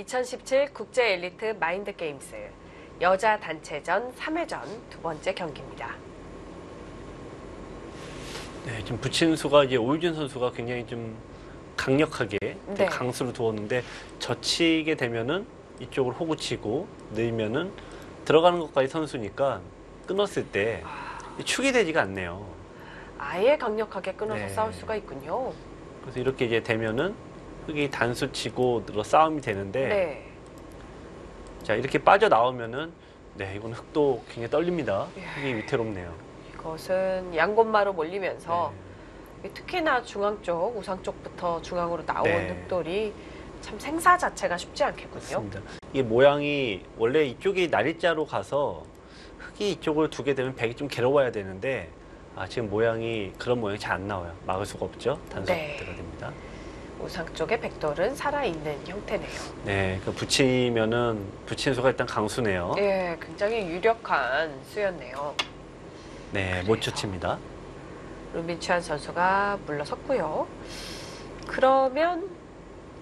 2017 국제 엘리트 마인드 게임스 여자 단체전 3회전 두 번째 경기입니다. 네, 지금 부친수가 이제 오유진 선수가 굉장히 좀 강력하게 네. 강수를 두었는데 젖히게 되면은 이쪽으로 호구치고 넣으면은 들어가는 것까지 선수니까 끊었을 때 축이 되지가 않네요. 아예 강력하게 끊어서 네. 싸울 수가 있군요. 그래서 이렇게 이제 되면은 흙이 단수 치고 들어 싸움이 되는데 네. 자 이렇게 빠져 나오면은 네 이건 흙도 굉장히 떨립니다. 예. 흙이 위태롭네요. 이것은 양곤마로 몰리면서 네. 특히나 중앙 쪽, 우상 쪽부터 중앙으로 나온 네. 흙돌이 참 생사 자체가 쉽지 않겠군요. 맞습니다. 이게 모양이 원래 이쪽이 날짜로 가서 흙이 이쪽을 두게 되면 백이 좀 괴로워야 되는데 지금 모양이 그런 모양이 잘 안 나와요. 막을 수가 없죠. 단수가 네. 됩니다. 우상 쪽의 백돌은 살아있는 형태네요. 네, 그 붙이면은 붙인 수가 일단 강수네요. 예, 굉장히 유력한 수였네요. 네, 못 쫓칩니다. 룸빈치안 선수가 물러섰고요. 그러면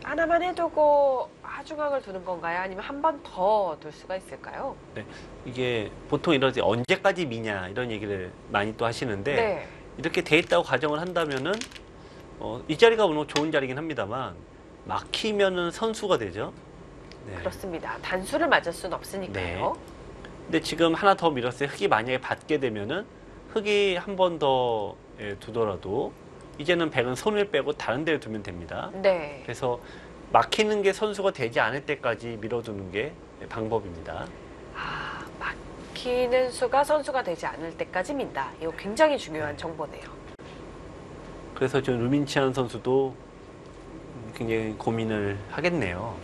하나만 해두고 하중앙을 두는 건가요? 아니면 한 번 더 둘 수가 있을까요? 네, 이게 보통 이런 언제까지 미냐 이런 얘기를 많이 또 하시는데 네. 이렇게 돼 있다고 가정을 한다면은 이 자리가 물론 좋은 자리긴 합니다만 막히면은 선수가 되죠. 네. 그렇습니다. 단수를 맞을 수는 없으니까요. 근데 지금 하나 더 밀었어요. 흙이 만약에 받게 되면은 흙이 한 번 더 두더라도 이제는 백은 손을 빼고 다른 데를 두면 됩니다. 네. 그래서 막히는 게 선수가 되지 않을 때까지 밀어두는 게 방법입니다. 막히는 수가 선수가 되지 않을 때까지 민다. 이거 굉장히 중요한 정보네요. 그래서 저 루민치안 선수도 굉장히 고민을 하겠네요.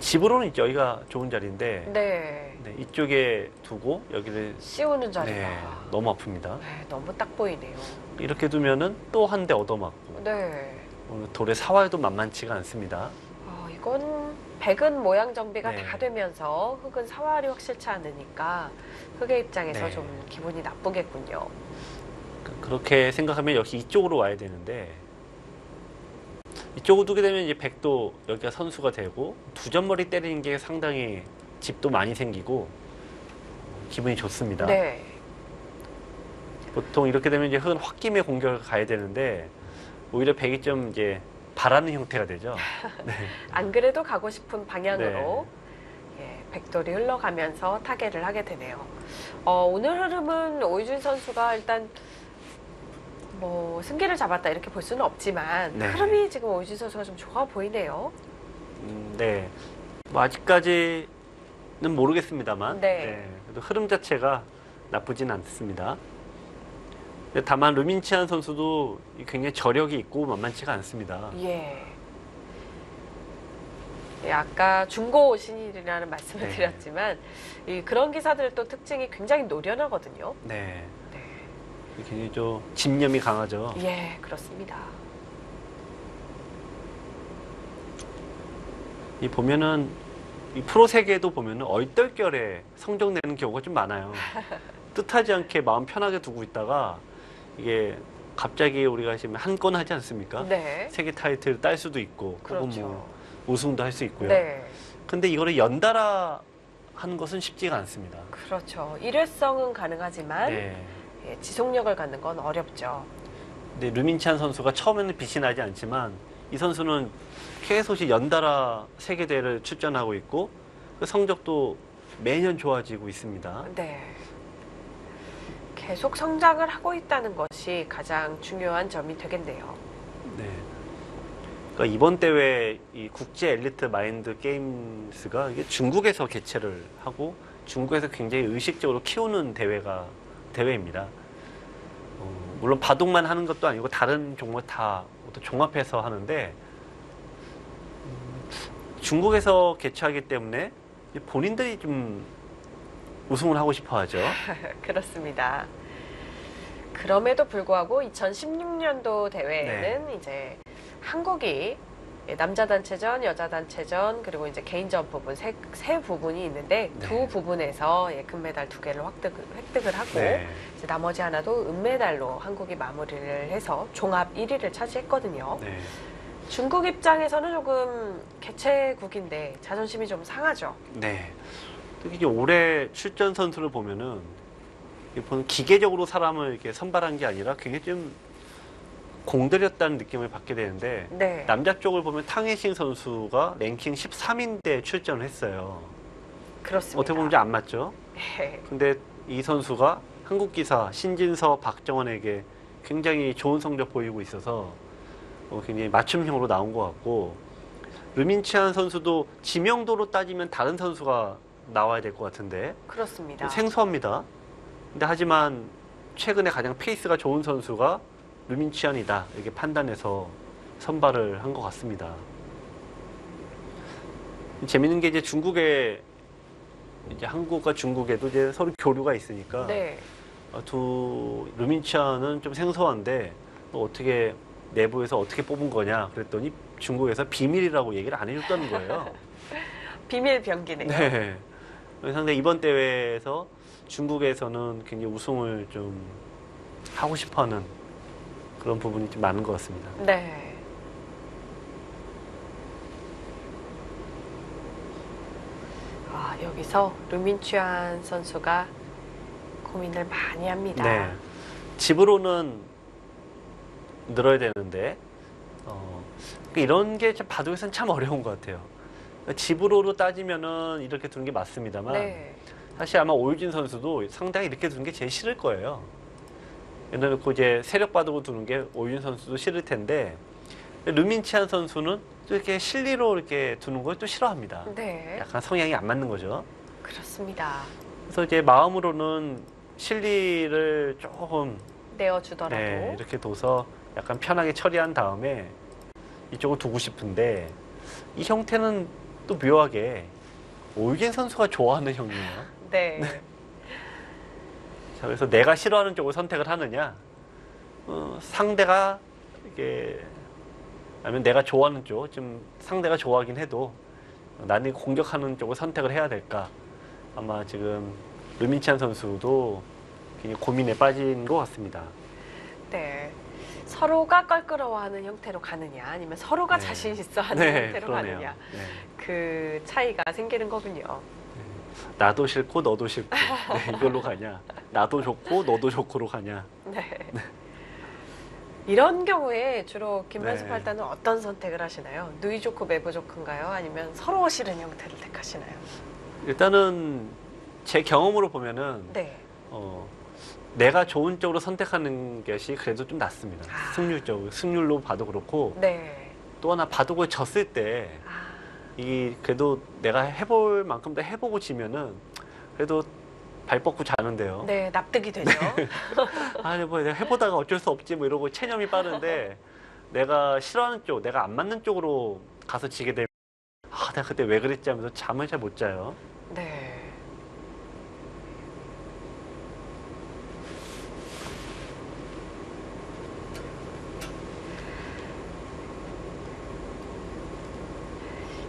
집으로는 여기가 좋은 자리인데 네. 네, 이쪽에 두고 여기를 씌우는 자리가 네, 너무 아픕니다. 네, 너무 딱 보이네요. 이렇게 두면은 또 한 대 얻어맞고 네. 오늘 돌의 사활도 만만치가 않습니다. 이건 백은 모양 정비가 네. 다 되면서 흙은 사활이 확실치 않으니까 흙의 입장에서 네. 좀 기분이 나쁘겠군요. 그렇게 생각하면 역시 이쪽으로 와야 되는데 이쪽으로 두게 되면 이제 백도 여기가 선수가 되고 두 점머리 때리는 게 상당히 집도 많이 생기고 기분이 좋습니다. 네. 보통 이렇게 되면 이제 흙은 홧김에 공격을 가야 되는데 오히려 백이 좀 이제 바라는 형태가 되죠. 네. 안 그래도 가고 싶은 방향으로 백돌이 흘러가면서 타겟을 하게 되네요. 오늘 흐름은 오유진 선수가 일단 뭐 승기를 잡았다 이렇게 볼 수는 없지만 네. 흐름이 지금 오유진 선수가 좀 좋아 보이네요. 네. 뭐 아직까지는 모르겠습니다만 네. 그래도 흐름 자체가 나쁘진 않습니다. 근데 다만 루민치안 선수도 굉장히 저력이 있고 만만치가 않습니다. 예. 아까 중고 신인이라는 말씀을 네. 드렸지만 그런 기사들 또 특징이 굉장히 노련하거든요. 네. 네. 굉장히 좀 집념이 강하죠. 예, 그렇습니다. 이 보면은 이 프로 세계도 보면은 얼떨결에 성적 내는 경우가 좀 많아요. 뜻하지 않게 마음 편하게 두고 있다가 이게 갑자기 우리가 지금 한 건 하지 않습니까? 네. 세계 타이틀 딸 수도 있고 그렇죠. 혹은 뭐 우승도 할 수 있고요. 네. 근데 이거를 연달아 하는 것은 쉽지가 않습니다. 그렇죠. 일회성은 가능하지만 네. 지속력을 갖는 건 어렵죠. 근데 루민찬 선수가 처음에는 빛이 나지 않지만 이 선수는 계속 연달아 세계대회를 출전하고 있고 그 성적도 매년 좋아지고 있습니다. 네. 계속 성장을 하고 있다는 것이 가장 중요한 점이 되겠네요. 네. 그러니까 이번 대회 이 국제 엘리트 마인드 게임스가 이게 중국에서 개최를 하고 중국에서 굉장히 의식적으로 키우는 대회입니다. 물론 바둑만 하는 것도 아니고 다른 종목 다 종합해서 하는데 중국에서 개최하기 때문에 본인들이 좀 우승을 하고 싶어 하죠. 그렇습니다. 그럼에도 불구하고 2016년도 대회에는 이제 한국이 남자 단체전, 여자 단체전, 그리고 이제 개인전 부분 세 부분이 있는데 두 부분에서 금메달 2개를 획득을 하고 이제 나머지 하나도 은메달로 한국이 마무리를 해서 종합 1위를 차지했거든요. 중국 입장에서는 조금 개최국인데 자존심이 좀 상하죠. 네. 특히 올해 출전 선수를 보면은 기계적으로 사람을 이렇게 선발한 게 아니라 굉장히 좀 공들였다는 느낌을 받게 되는데 네. 남자 쪽을 보면 탕혜신 선수가 랭킹 13인데 출전을 했어요. 그렇습니다. 어떻게 보면 좀 안 맞죠? 네. 근데 이 선수가 한국 기사 신진서 박정원에게 굉장히 좋은 성적 보이고 있어서 굉장히 맞춤형으로 나온 것 같고 르민치안 선수도 지명도로 따지면 다른 선수가 나와야 될 것 같은데 그렇습니다. 생소합니다. 근데 하지만 최근에 가장 페이스가 좋은 선수가 르민치안이다 이렇게 판단해서 선발을 한 것 같습니다. 재밌는 게 이제 중국에 이제 한국과 중국에도 이제 서로 교류가 있으니까 네. 두 르민치안은 좀 생소한데 어떻게 내부에서 어떻게 뽑은 거냐 그랬더니 중국에서 비밀이라고 얘기를 안 해줬다는 거예요. 비밀 병기네요. 네. 상당히 이번 대회에서 중국에서는 굉장히 우승을 좀 하고 싶어하는 그런 부분이 좀 많은 것 같습니다. 네. 여기서 르민치안 선수가 고민을 많이 합니다. 네. 집으로는 늘어야 되는데 이런 게 바둑에서는 참 어려운 것 같아요. 집으로로 따지면은 이렇게 두는 게 맞습니다만 네. 사실 아마 오유진 선수도 상당히 이렇게 두는 게 제일 싫을 거예요. 예를 놓고 이제 세력 바둑을 두는 게 오유진 선수도 싫을 텐데 르민치안 선수는 또 이렇게 실리로 이렇게 두는 걸 또 싫어합니다. 네. 약간 성향이 안 맞는 거죠. 그렇습니다. 그래서 이제 마음으로는 실리를 조금 내어주더라도. 네, 이렇게 둬서 약간 편하게 처리한 다음에 이쪽을 두고 싶은데 이 형태는 또 묘하게 오유진 선수가 좋아하는 형이에요. 네. 자, 그래서 내가 싫어하는 쪽을 선택을 하느냐, 상대가 이게 아니면 내가 좋아하는 쪽, 좀 상대가 좋아하긴 해도 나는 공격하는 쪽을 선택을 해야 될까? 아마 지금 르민치안 선수도 굉장히 고민에 빠진 것 같습니다. 네. 서로가 껄끄러워하는 형태로 가느냐, 아니면 서로가 네. 자신 있어 하는 네, 형태로 그러네요. 가느냐. 네. 그 차이가 생기는 거군요. 나도 싫고 너도 싫고 네, 이걸로 가냐? 나도 좋고 너도 좋고로 가냐? 네. 이런 경우에 주로 김만수 네. 팔단은 어떤 선택을 하시나요? 누이 좋고 매부 좋고인가요? 아니면 서로 싫은 형태를 택하시나요? 일단은 제 경험으로 보면은 네. 내가 좋은 쪽으로 선택하는 것이 그래도 좀 낫습니다. 아. 승률로 봐도 그렇고 네. 또 하나 바둑을 졌을 때 아, 이 그래도 내가 해볼 만큼 다 해보고 지면은 그래도 발 뻗고 자는데요. 네, 납득이 되죠. 아니 뭐 내가 해보다가 어쩔 수 없지 뭐 이러고 체념이 빠른데 내가 싫어하는 쪽, 내가 안 맞는 쪽으로 가서 지게 되면 내가 그때 왜 그랬지 하면서 잠을 잘 못 자요. 네.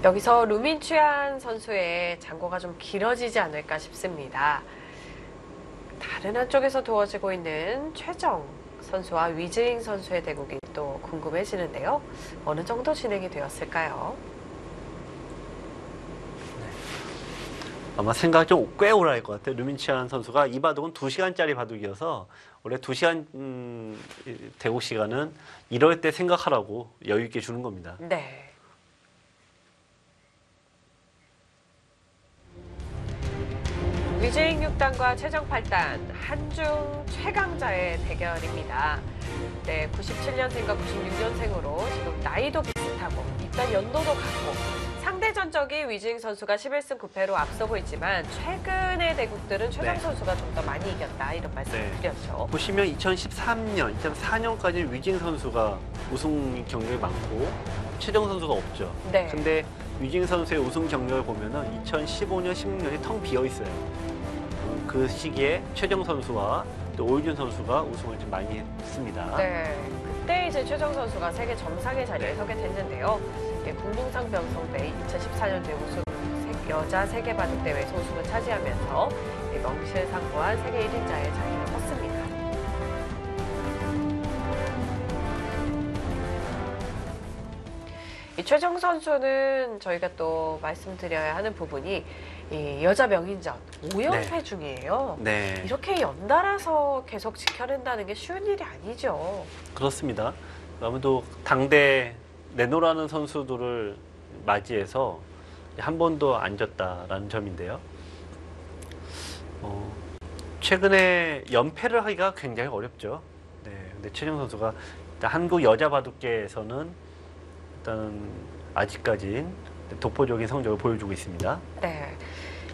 여기서 루민취안 선수의 장고가 좀 길어지지 않을까 싶습니다. 다른 한쪽에서 두어지고 있는 최정 선수와 위즈잉 선수의 대국이 또 궁금해지는데요. 어느 정도 진행이 되었을까요? 아마 생각이 좀 꽤 오래 할 것 같아요. 르민치안 선수가 이 바둑은 2시간짜리 바둑이어서 원래 2시간 대국 시간은 이럴 때 생각하라고 여유 있게 주는 겁니다. 네. 위즈잉 6단과 최정 8단 한중 최강자의 대결입니다. 네, 97년생과 96년생으로 지금 나이도 비슷하고 입단 연도도 같고 상대 전적이 위즈잉 선수가 11승 9패로 앞서고 있지만 최근의 대국들은 최정 네. 선수가 좀 더 많이 이겼다 이런 말씀을 네. 드렸죠. 보시면 2013년, 2004년까지 위징 선수가 우승 경력이 많고 최정 선수가 없죠. 네. 근데 위징 선수의 우승 경력을 보면은 2015년, 16년이 텅 비어 있어요. 그 시기에 최정 선수와 또 오유진 선수가 우승을 좀 많이 했습니다. 네, 그때 이제 최정 선수가 세계 정상의 자리에 네. 서게 됐는데요. 궁동상 병성배 2014년도에 우승 여자 세계 바둑 대회에서 우승을 차지하면서 명실상부한 세계 1인자의 자리를 섰습니다. 이 최정 선수는 저희가 또 말씀드려야 하는 부분이 이 여자 명인전 5연패 중이에요. 네. 이렇게 연달아서 계속 지켜낸다는 게 쉬운 일이 아니죠. 그렇습니다. 아무래도 당대 내노라는 선수들을 맞이해서 한 번도 안 졌다라는 점인데요. 최근에 연패를 하기가 굉장히 어렵죠. 네, 근데 최정 선수가 일단 한국 여자 바둑계에서는 일단 아직까진 독보적인 성적을 보여주고 있습니다. 네.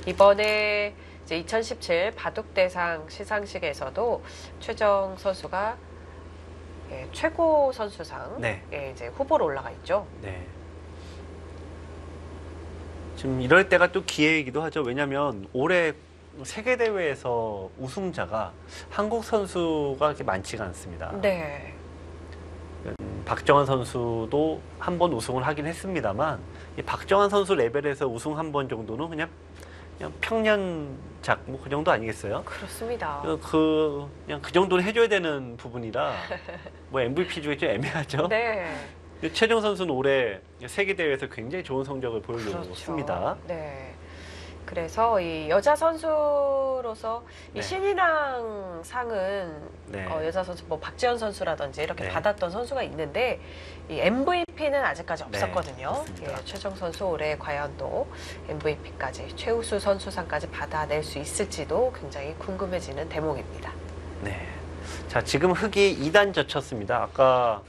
이번에 이제 2017 바둑대상 시상식에서도 최정 선수가 최고 선수상 네. 이제 후보로 올라가 있죠. 네. 지금 이럴 때가 또 기회이기도 하죠. 왜냐하면 올해 세계 대회에서 우승자가 한국 선수가 그렇게 많지가 않습니다. 네. 박정환 선수도 한 번 우승을 하긴 했습니다만 이 박정환 선수 레벨에서 우승 한 번 정도는 그냥 평년작 뭐 그 정도 아니겠어요? 그렇습니다. 그냥 그 정도는 해줘야 되는 부분이라 뭐 MVP 중에 좀 애매하죠. 네. 최정 선수는 올해 세계 대회에서 굉장히 좋은 성적을 보여줬습니다. 그렇죠. 네. 그래서 이 여자 선수로서 이 네. 신인왕 상은 네. 여자 선수 뭐 박지현 선수라든지 이렇게 네. 받았던 선수가 있는데 이 MVP는 아직까지 네, 없었거든요. 맞습니다. 최정 선수 올해 과연 또 MVP까지 최우수 선수상까지 받아낼 수 있을지도 굉장히 궁금해지는 대목입니다. 네. 자, 지금 흙이 2단 젖혔습니다. 아까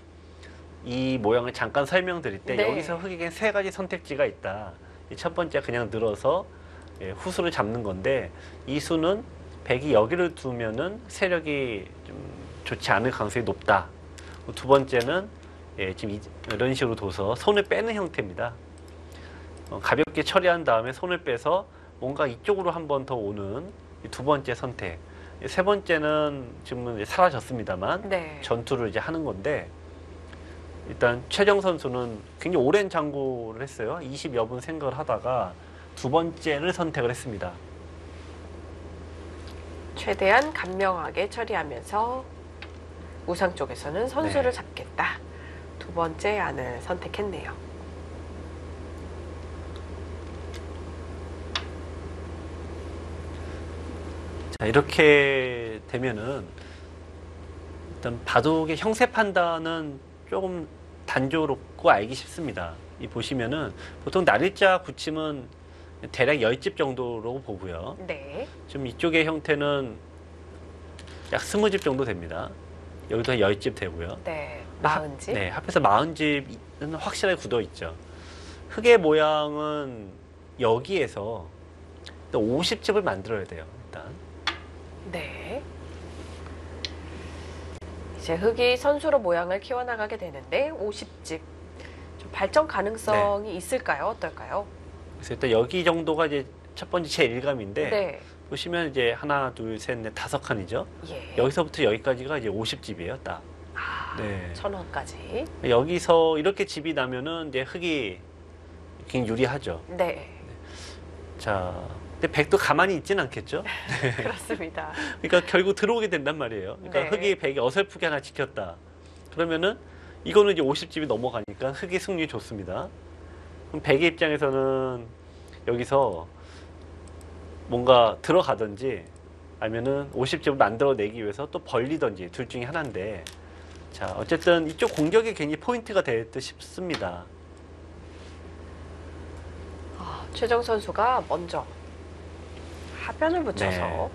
이 모양을 잠깐 설명드릴 때 네. 여기서 흙에겐 세 가지 선택지가 있다. 이 첫 번째 그냥 늘어서 후수를 잡는 건데 이 수는 백이 여기를 두면은 세력이 좀 좋지 않을 가능성이 높다. 두 번째는 지금 이런 식으로 둬서 손을 빼는 형태입니다. 가볍게 처리한 다음에 손을 빼서 뭔가 이쪽으로 한 번 더 오는 두 번째 선택. 세 번째는 지금은 사라졌습니다만 네. 전투를 이제 하는 건데 일단 최정 선수는 굉장히 오랜 장구를 했어요. 20여 분 생각을 하다가 두 번째를 선택을 했습니다. 최대한 간명하게 처리하면서 우상 쪽에서는 선수를 네. 잡겠다. 두 번째 안을 선택했네요. 자, 이렇게 되면은 일단 바둑의 형세 판단은 조금 단조롭고 알기 쉽습니다. 이 보시면은 보통 날일자 굳힘은 대략 10집 정도로 보고요. 네. 지금 이쪽의 형태는 약 20집 정도 됩니다. 여기도 10집 되고요. 네. 40집. 네, 합해서 40집은 확실하게 굳어 있죠. 흙의 모양은 여기에서 50집을 만들어야 돼요. 일단. 네. 이제 흙이 선수로 모양을 키워나가게 되는데 50집 좀 발전 가능성이 있을까요? 어떨까요? 그래서 일단 여기 정도가 이제 첫 번째 제1감인데 네. 보시면 이제 하나, 둘, 셋, 넷, 5칸이죠. 예. 여기서부터 여기까지가 이제 50집이에요, 딱. 아, 네. 1000원까지. 여기서 이렇게 집이 나면은 이제 흙이 굉장히 유리하죠. 네. 자, 근데 백도 가만히 있진 않겠죠. 그렇습니다. 그러니까 결국 들어오게 된단 말이에요. 그러니까 네. 흙이 백이 어설프게 하나 지켰다. 그러면은 이거는 이제 50집이 넘어가니까 흙이 승률이 좋습니다. 그럼 백의 입장에서는 여기서 뭔가 들어가든지 아니면은 50집을 만들어내기 위해서 또 벌리든지 둘 중에 하나인데 자, 어쨌든 이쪽 공격이 굉장히 포인트가 될 듯 싶습니다. 최정 선수가 먼저 하변을 붙여서 네.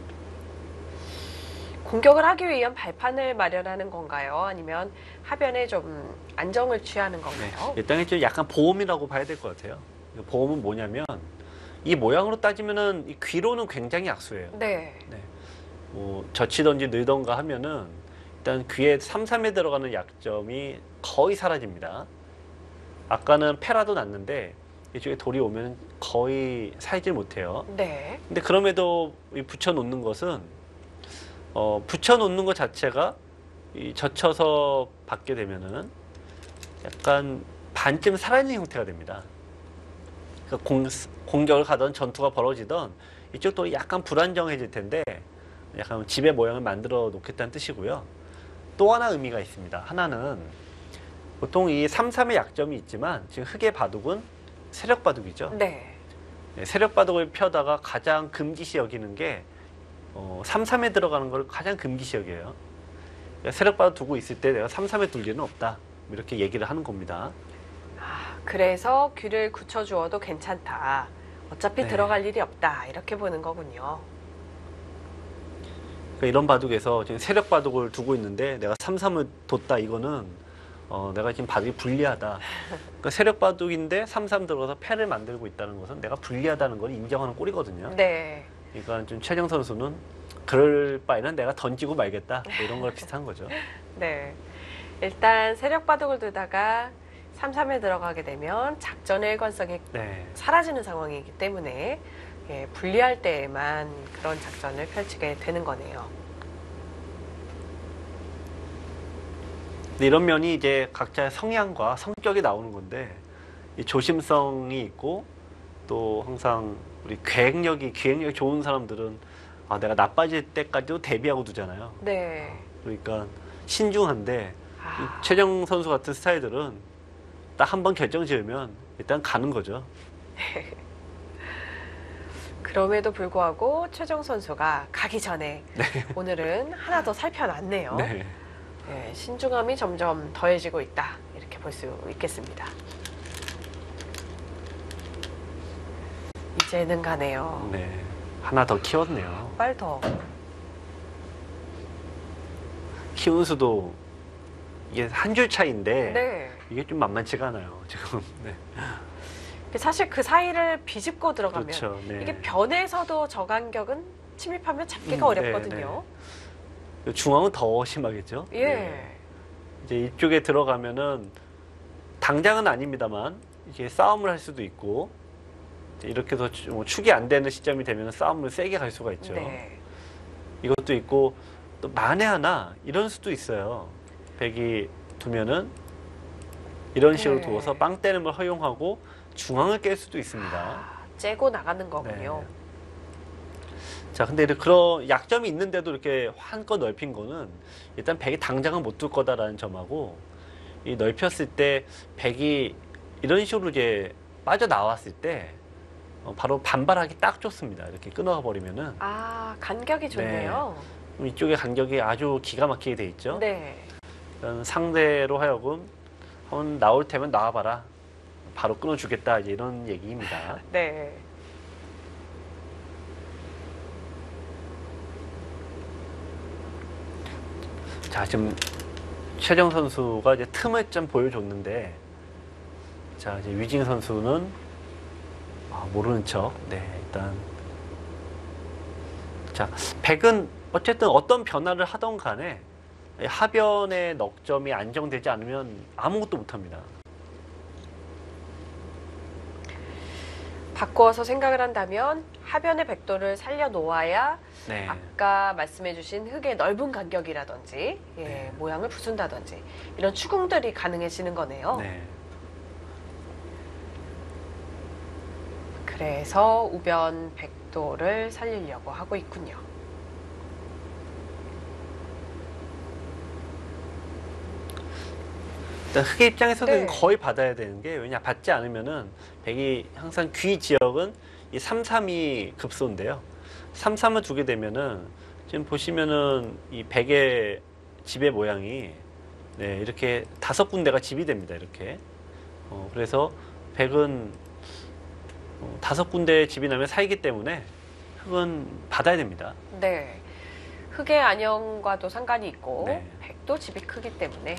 공격을 하기 위한 발판을 마련하는 건가요? 아니면 하변에 좀 안정을 취하는 네. 건가요? 일단 좀 약간 보험이라고 봐야 될 것 같아요. 보험은 뭐냐면 이 모양으로 따지면은 이 귀로는 굉장히 약수예요. 네. 뭐 젖히던지 늘던가 하면은 일단 귀에 3-3에 들어가는 약점이 거의 사라집니다. 아까는 패라도 났는데 이쪽에 돌이 오면 거의 살질 못해요. 네. 근데 그럼에도 이 붙여놓는 것은 붙여놓는 것 자체가 이 젖혀서 받게 되면은 약간 반쯤 살아있는 형태가 됩니다. 그러니까 공격을 가던 전투가 벌어지던 이쪽도 약간 불안정해질 텐데 약간 집의 모양을 만들어 놓겠다는 뜻이고요. 또 하나 의미가 있습니다. 하나는 보통 이 3-3의 약점이 있지만 지금 흑의 바둑은 세력 바둑이죠. 네. 네, 세력 바둑을 펴다가 가장 금기시 여기는 게 3-3에 들어가는 걸 가장 금기시 여겨요. 그러니까 세력 바둑 두고 있을 때 내가 3-3에 둘 리는 없다. 이렇게 얘기를 하는 겁니다. 아, 그래서 귀를 굳혀주어도 괜찮다. 어차피 네. 들어갈 일이 없다. 이렇게 보는 거군요. 그러니까 이런 바둑에서 지금 세력 바둑을 두고 있는데 내가 3-3을 뒀다. 이거는 내가 지금 바둑이 불리하다. 그러니까 세력 바둑인데 3-3 들어가서 패를 만들고 있다는 것은 내가 불리하다는 걸 인정하는 꼴이거든요. 네. 그러니까 좀 최정 선수는 그럴 바에는 내가 던지고 말겠다. 뭐 이런 걸 비슷한 거죠. 네. 일단 세력 바둑을 두다가 3-3에 들어가게 되면 작전의 일관성이 네. 사라지는 상황이기 때문에 예, 불리할 때에만 그런 작전을 펼치게 되는 거네요. 근데 이런 면이 이제 각자의 성향과 성격이 나오는 건데 이 조심성이 있고 또 항상 우리 기획력이 좋은 사람들은 내가 나빠질 때까지도 대비하고 두잖아요. 네. 그러니까 신중한데 아, 이 최정 선수 같은 스타일들은 딱 한 번 결정 지으면 일단 가는 거죠. 그럼에도 불구하고 최정 선수가 가기 전에 오늘은 하나 더 살펴놨네요. 네. 예, 신중함이 점점 더해지고 있다. 이렇게 볼 수 있겠습니다. 이제는 가네요. 네. 하나 더 키웠네요. 빨리 더. 키운 수도 이게 한 줄 차이인데 네. 이게 좀 만만치가 않아요. 지금. 네. 사실 그 사이를 비집고 들어가면 그렇죠. 네. 이게 변에서도 저 간격은 침입하면 잡기가 어렵거든요. 중앙은 더 심하겠죠. 예. 네. 이제 이쪽에 들어가면은 당장은 아닙니다만 이게 싸움을 할 수도 있고 이제 이렇게 해서 축이 안 되는 시점이 되면 싸움을 세게 갈 수가 있죠. 네. 이것도 있고 또 만에 하나 이런 수도 있어요. 백이 두면은 이런 식으로 네. 두어서 빵 때는 걸 허용하고 중앙을 깰 수도 있습니다. 아, 째고 나가는 거군요. 네. 자, 근데 그런 약점이 있는데도 이렇게 한껏 넓힌 거는 일단 백이 당장은 못 둘 거다라는 점하고 이 넓혔을 때 백이 이런 식으로 이제 빠져 나왔을 때 바로 반발하기 딱 좋습니다. 이렇게 끊어가 버리면은 아, 간격이 좋네요. 이쪽에 간격이 아주 기가 막히게 돼 있죠. 네. 상대로 하여금 한번 나올 테면 나와봐라. 바로 끊어주겠다. 이제 이런 얘기입니다. 네. 자, 지금 최정 선수가 이제 틈을 좀 보여줬는데, 자, 이제 위징 선수는 모르는 척. 네, 일단. 자, 백은 어쨌든 어떤 변화를 하던 간에 하변의 넉점이 안정되지 않으면 아무것도 못합니다. 바꾸어서 생각을 한다면 하변의 백도를 살려놓아야 네. 아까 말씀해주신 흙의 넓은 간격이라든지 예, 네. 모양을 부순다든지 이런 추궁들이 가능해지는 거네요. 네. 그래서 우변 백도를 살리려고 하고 있군요. 일단 흑의 입장에서는 네. 거의 받아야 되는 게 왜냐 받지 않으면은 백이 항상 귀 지역은 이 3-3이 급소인데요. 3-3을 두게 되면은 지금 보시면은 이 백의 집의 모양이 네, 이렇게 5군데가 집이 됩니다. 이렇게. 그래서 백은 5군데 집이 나면 사이기 때문에 흑은 받아야 됩니다. 네. 흙의 안형과도 상관이 있고 네. 백도 집이 크기 때문에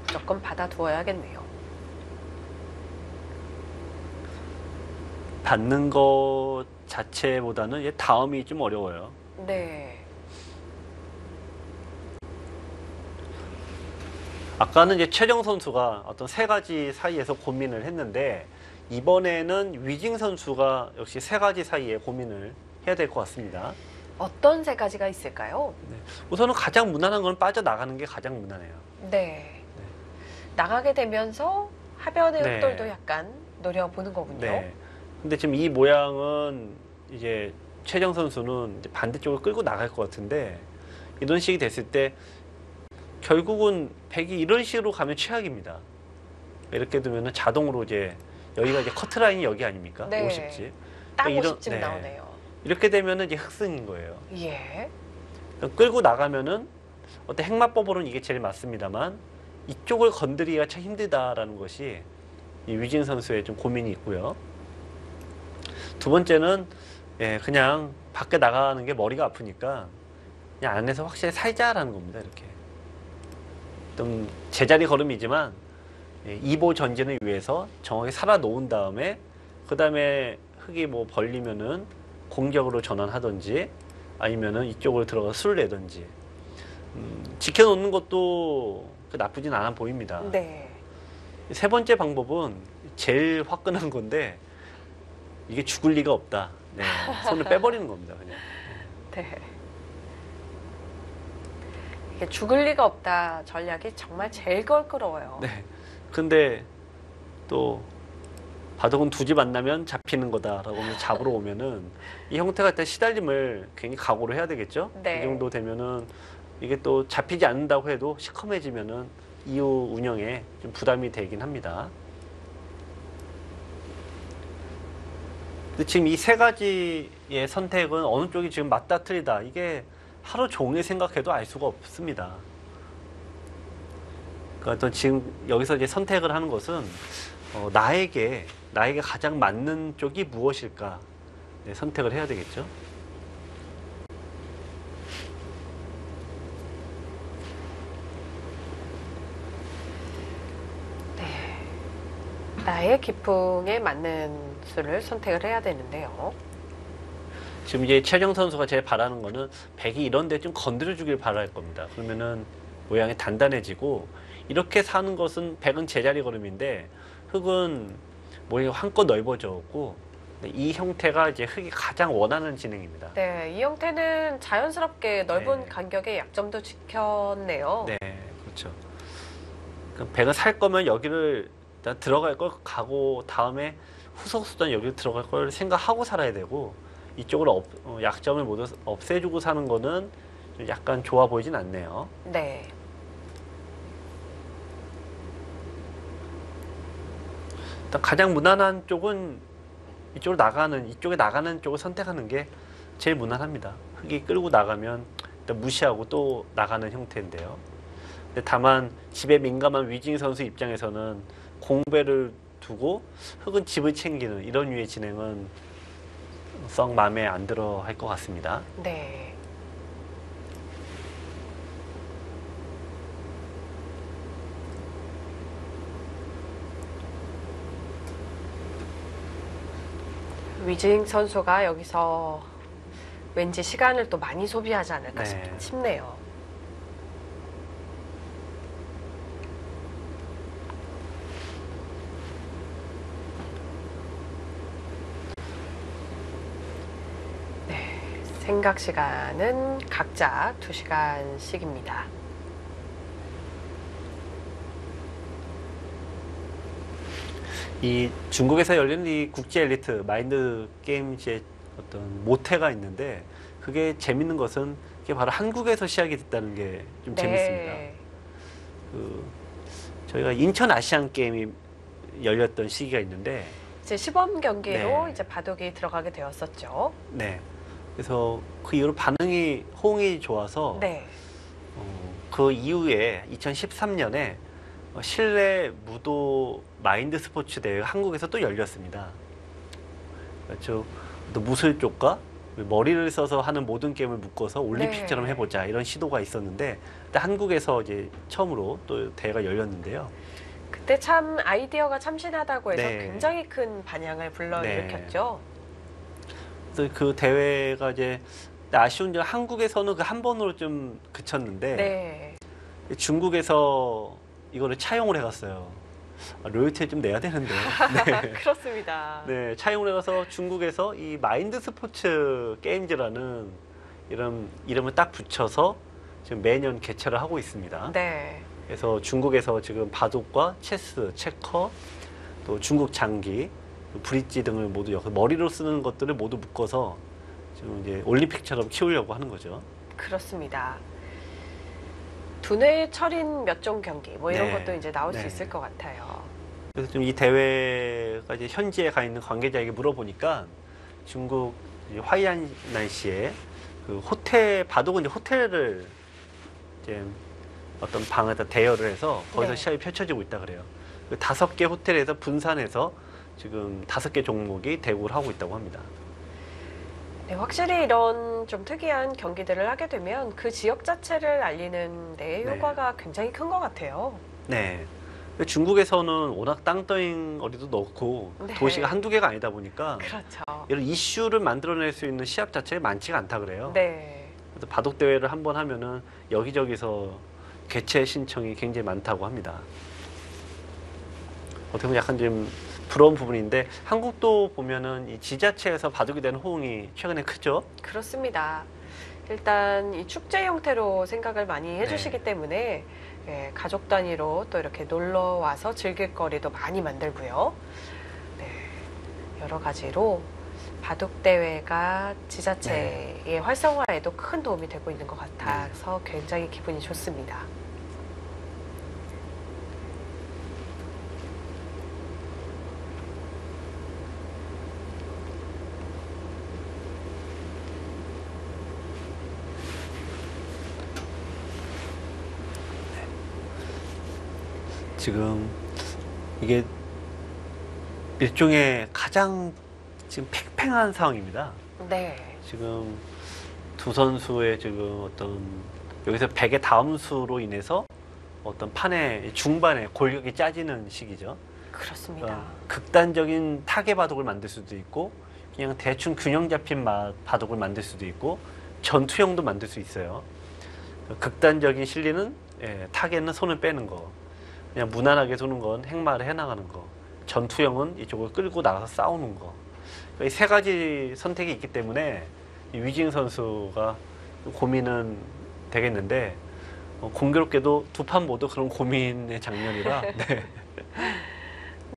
무조건 받아두어야겠네요. 받는 것 자체보다는 이제 다음이 좀 어려워요. 네. 아까는 이제 최정 선수가 어떤 세 가지 사이에서 고민을 했는데 이번에는 위징 선수가 역시 세 가지 사이에 고민을 해야 될 것 같습니다. 어떤 세 가지가 있을까요? 네. 우선은 가장 무난한 건 빠져나가는 게 가장 무난해요. 네. 나가게 되면서 하변의 네. 흑돌도 약간 노려보는 거군요. 네. 근데 지금 이 모양은 이제 최정 선수는 이제 반대쪽으로 끌고 나갈 것 같은데 이런 식이 됐을 때 결국은 백이 이런 식으로 가면 최악입니다. 이렇게 두면은 자동으로 이제 여기가 이제 커트라인이 여기 아닙니까? 네. 50지. 딱 그러니까 50쯤 네. 나오네요. 이렇게 되면은 이제 흑승인 거예요. 예. 그러니까 끌고 나가면은 어떤 행마법으로는 이게 제일 맞습니다만 이쪽을 건드리기가 참 힘들다라는 것이 이 위진 선수의 좀 고민이 있고요. 두 번째는 예, 그냥 밖에 나가는 게 머리가 아프니까 그냥 안에서 확실히 살자라는 겁니다. 이렇게 좀 제자리 걸음이지만 예, 2보 전진을 위해서 정확히 살아 놓은 다음에 그 다음에 흙이 뭐 벌리면은 공격으로 전환하든지 아니면은 이쪽으로 들어가서 수를 내든지 지켜놓는 것도 나쁘진 않아 보입니다. 네. 세 번째 방법은 제일 화끈한 건데 이게 죽을 리가 없다. 네, 손을 빼버리는 겁니다. 그냥. 네. 이게 죽을 리가 없다 전략이 정말 제일 껄끄러워요. 네. 근데 또 바둑은 두 집 만나면 잡히는 거다라고 하면서 잡으러 오면은 이 형태가 일단 시달림을 괜히 각오를 해야 되겠죠. 네. 이 정도 되면은 이게 또 잡히지 않는다고 해도 시커매지면은 이후 운영에 좀 부담이 되긴 합니다. 근데 지금 이 세 가지의 선택은 어느 쪽이 지금 맞다 틀리다 이게 하루 종일 생각해도 알 수가 없습니다. 그러니까 또 지금 여기서 이제 선택을 하는 것은 나에게 가장 맞는 쪽이 무엇일까 네, 선택을 해야 되겠죠. 나의 기풍에 맞는 수를 선택을 해야 되는데요. 지금 이제 최정 선수가 제일 바라는 거는 백이 이런 데 좀 건드려 주길 바랄 겁니다. 그러면은 모양이 단단해지고 이렇게 사는 것은 백은 제자리 걸음인데 흙은 모양이 한껏 넓어졌고 이 형태가 이제 흙이 가장 원하는 진행입니다. 네, 이 형태는 자연스럽게 넓은 네. 간격의 약점도 지켰네요. 네, 그렇죠. 그럼 백을 살 거면 여기를 일단 들어갈 걸 가고 다음에 후속 수단 여기를 들어갈 걸 생각하고 살아야 되고 이쪽으로 약점을 모두 없애주고 사는 거는 좀 약간 좋아 보이진 않네요. 네. 일단 가장 무난한 쪽은 이쪽에 나가는 쪽을 선택하는 게 제일 무난합니다. 흙이 끌고 나가면 일단 무시하고 또 나가는 형태인데요. 근데 다만 집에 민감한 위징 선수 입장에서는 공배를 두고 흙은 집을 챙기는 이런 류의 진행은 썩 마음에 안 들어 할 것 같습니다. 네. 위징 선수가 여기서 왠지 시간을 또 많이 소비하지 않을까 네. 싶네요. 네, 생각 시간은 각자 2시간씩입니다. 이 중국에서 열리는 이 국제 엘리트 마인드 게임즈의 어떤 모태가 있는데 그게 재밌는 것은 그게 바로 한국에서 시작이 됐다는 게 좀 재밌습니다. 그 저희가 인천 아시안 게임이 열렸던 시기가 있는데 이제 시범 경기로 네. 이제 바둑이 들어가게 되었었죠. 네. 그래서 그 이후로 호응이 좋아서 네. 그 이후에 2013년에 실내 무도 마인드 스포츠 대회가 한국에서 또 열렸습니다. 그렇죠. 또 무술 쪽과 머리를 써서 하는 모든 게임을 묶어서 올림픽처럼 네. 해보자 이런 시도가 있었는데 한국에서 이제 처음으로 또 대회가 열렸는데요. 그때 참 아이디어가 참신하다고 해서 네. 굉장히 큰 반향을 불러일으켰죠. 그래서 그 대회가 이제 아쉬운 점 한국에서는 그 한 번으로 좀 그쳤는데 네. 중국에서 이거를 차용을 해갔어요. 로열티를 좀 내야 되는데. 네. 그렇습니다. 네, 차용을 해가서 중국에서 이 마인드 스포츠 게임즈라는 이런 이름을 딱 붙여서 지금 매년 개최를 하고 있습니다. 네. 그래서 중국에서 지금 바둑과 체스, 체커, 또 중국 장기, 브릿지 등을 모두 머리로 쓰는 것들을 모두 묶어서 지금 이제 올림픽처럼 키우려고 하는 거죠. 그렇습니다. 두뇌 철인 몇 종 경기 뭐 이런 네. 것도 이제 나올 수 네. 있을 것 같아요. 그래서 좀 이 대회가 이제 현지에 가 있는 관계자에게 물어보니까 중국 화이안난시에 그 호텔 바둑은 이제 호텔을 이제 어떤 방에다 대여를 해서 거기서 네. 시합이 펼쳐지고 있다 그래요. 그 5개 호텔에서 분산해서 지금 5개 종목이 대구를 하고 있다고 합니다. 네, 확실히 이런 좀 특이한 경기들을 하게 되면 그 지역 자체를 알리는 데 네. 효과가 굉장히 큰 것 같아요. 네. 중국에서는 워낙 땅덩어리도 넣고 네. 도시가 한두 개가 아니다 보니까 그렇죠. 이런 이슈를 만들어낼 수 있는 시합 자체가 많지가 않다 그래요. 네. 그래서 바둑 대회를 한번 하면은 여기저기서 개최 신청이 굉장히 많다고 합니다. 어떻게 보면 약간 좀 부러운 부분인데 한국도 보면은 이 지자체에서 바둑에 대한 호응이 최근에 크죠. 그렇습니다. 일단 이 축제 형태로 생각을 많이 해주시기 네. 때문에 예, 가족 단위로 또 이렇게 놀러 와서 즐길 거리도 많이 만들고요. 네, 여러 가지로 바둑 대회가 지자체의 활성화에도 큰 도움이 되고 있는 것 같아서 굉장히 기분이 좋습니다. 지금 이게 일종의 가장 지금 팽팽한 상황입니다. 네, 지금 두 선수의 지금 어떤 여기서 100의 다음 수로 인해서 어떤 판의 중반에 골격이 짜지는 시기죠. 그렇습니다. 그러니까 극단적인 타개 바둑을 만들 수도 있고 그냥 대충 균형 잡힌 바둑을 만들 수도 있고 전투형도 만들 수 있어요. 극단적인 실리는 타개는 손을 빼는 거, 그냥 무난하게 두는 건 행마를 해나가는 거, 전투형은 이쪽을 끌고 나가서 싸우는 거. 이 세 가지 선택이 있기 때문에 이 위징 선수가 고민은 되겠는데 공교롭게도 두 판 모두 그런 고민의 장면이라 네.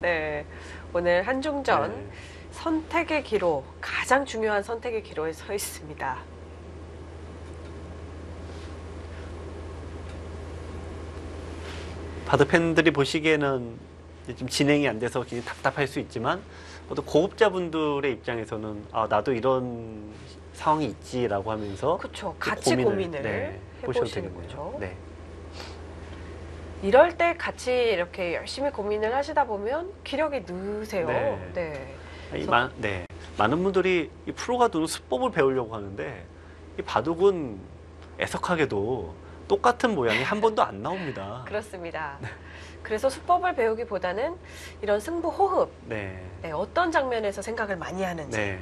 네, 오늘 한중전 네. 선택의 기로, 가장 중요한 선택의 기로에 서 있습니다. 바둑 팬들이 보시기에는 좀 진행이 안 돼서 굉장히 답답할 수 있지만 또 고급자분들의 입장에서는 아 나도 이런 상황이 있지라고 하면서 그렇죠. 그 같이 고민을 보셔도 해보시는 되겠네요. 거죠. 네. 이럴 때 같이 이렇게 열심히 고민을 하시다 보면 기력이 느세요. 네. 네. 네. 많은 분들이 이 프로가 두는 수법을 배우려고 하는데 이 바둑은 애석하게도 똑같은 모양이 한 번도 안 나옵니다. 그렇습니다. 그래서 수법을 배우기보다는 이런 승부 호흡, 네. 네, 어떤 장면에서 생각을 많이 하는지 네.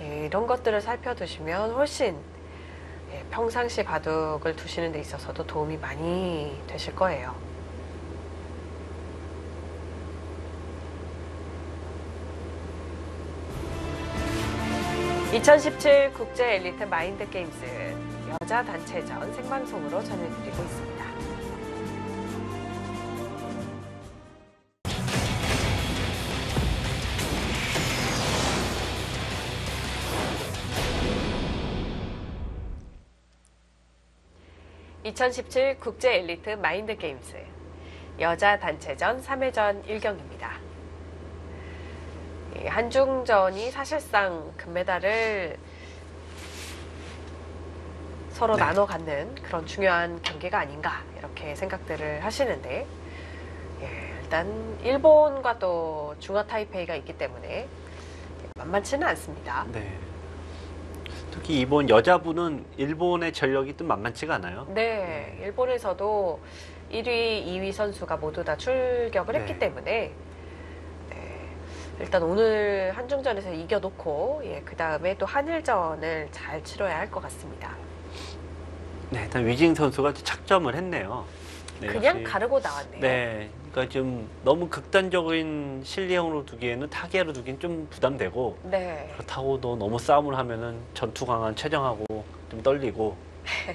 예, 이런 것들을 살펴두시면 훨씬 평상시 바둑을 두시는 데 있어서도 도움이 많이 되실 거예요. (2017) 국제 엘리트 마인드 게임즈 여자 단체전 생방송으로 전해드리고 있습니다. (2017) 국제 엘리트 마인드 게임즈 여자 단체전 3회전 1경기입니다. 한중전이 사실상 금메달을 서로 네. 나눠 갖는 그런 중요한 경기가 아닌가 이렇게 생각들을 하시는데 일단 일본과 또 중화 타이페이가 있기 때문에 만만치는 않습니다. 네. 특히 이번 여자부는 일본의 전력이 또 만만치가 않아요. 네, 일본에서도 1위, 2위 선수가 모두 다 출격을 했기 네. 때문에 일단 오늘 한중전에서 이겨놓고 그 다음에 또 한일전을 잘 치러야 할 것 같습니다. 네, 일단 위징 선수가 착점을 했네요. 네, 그냥 역시. 가르고 나왔네요. 네, 그러니까 좀 너무 극단적인 실리형으로 두기에는 타계로 두기엔 좀 부담되고 네. 그렇다고 또 너무 싸움을 하면은 전투 강한 최정하고 좀 떨리고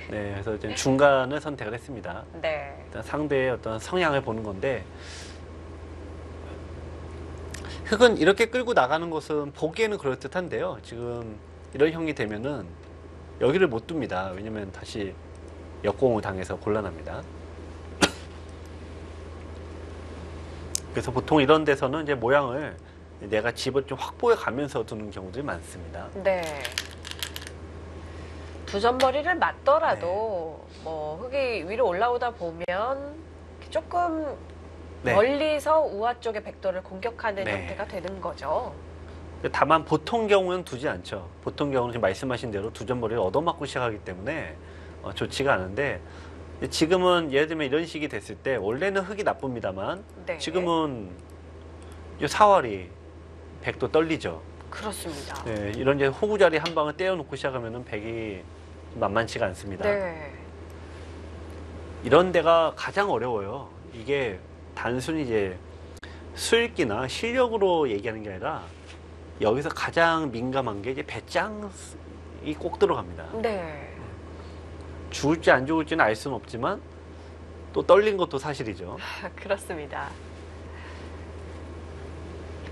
네, 그래서 좀 중간을 선택을 했습니다. 네. 일단 상대의 어떤 성향을 보는 건데 흑은 이렇게 끌고 나가는 것은 보기에는 그럴듯한데요. 지금 이런 형이 되면은 여기를 못 둡니다. 왜냐면 다시 역공을 당해서 곤란합니다. 그래서 보통 이런 데서는 이제 모양을 내가 집을 좀 확보해 가면서 두는 경우들이 많습니다. 네. 두점머리를 맞더라도 뭐 흙이 위로 올라오다 보면 조금 네. 멀리서 우아 쪽의 백도를 공격하는 네. 형태가 되는 거죠. 다만 보통 경우는 두지 않죠. 보통 경우는 지금 말씀하신 대로 두점머리를 얻어맞고 시작하기 때문에 좋지가 않은데, 지금은 예를 들면 이런 식이 됐을 때 원래는 흙이 나쁩니다만 네. 지금은 이 사활이 백도 떨리죠. 그렇습니다. 네, 이런 이제 호구자리 한 방을 떼어놓고 시작하면은 백이 만만치가 않습니다. 네. 이런 데가 가장 어려워요. 이게 단순히 이제 수읽기나 실력으로 얘기하는 게 아니라 여기서 가장 민감한 게 이제 배짱이 꼭 들어갑니다. 네. 죽을지 안 죽을지는 알 수는 없지만 또 떨린 것도 사실이죠. 그렇습니다.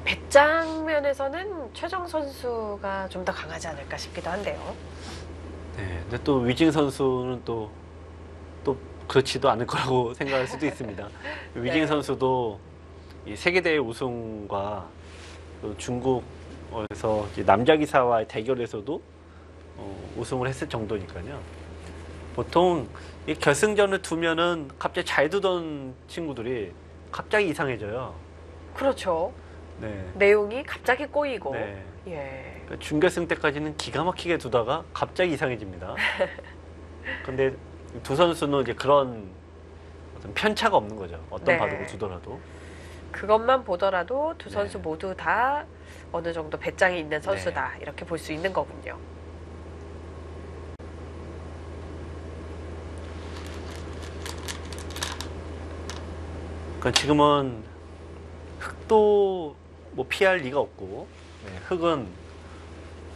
배짱 면에서는 최정 선수가 좀 더 강하지 않을까 싶기도 한데요. 네, 근데 또 위징 선수는 또 그렇지도 않을 거라고 생각할 수도 있습니다. 위징 네. 선수도 이 세계대회 우승과 또 중국에서 이제 남자 기사와의 대결에서도 우승을 했을 정도니까요. 보통 이 결승전을 두면은 갑자기 잘 두던 친구들이 갑자기 이상해져요. 그렇죠. 네. 내용이 갑자기 꼬이고. 네. 예. 그러니까 준결승 때까지는 기가 막히게 두다가 갑자기 이상해집니다. 근데 두 선수는 이제 그런 어떤 편차가 없는 거죠. 어떤 네. 바둑을 두더라도. 그것만 보더라도 두 네. 선수 모두 다 어느 정도 배짱이 있는 선수다. 이렇게 볼 수 있는 거군요. 그러니까 지금은 흙도 뭐 피할 리가 없고, 네, 흙은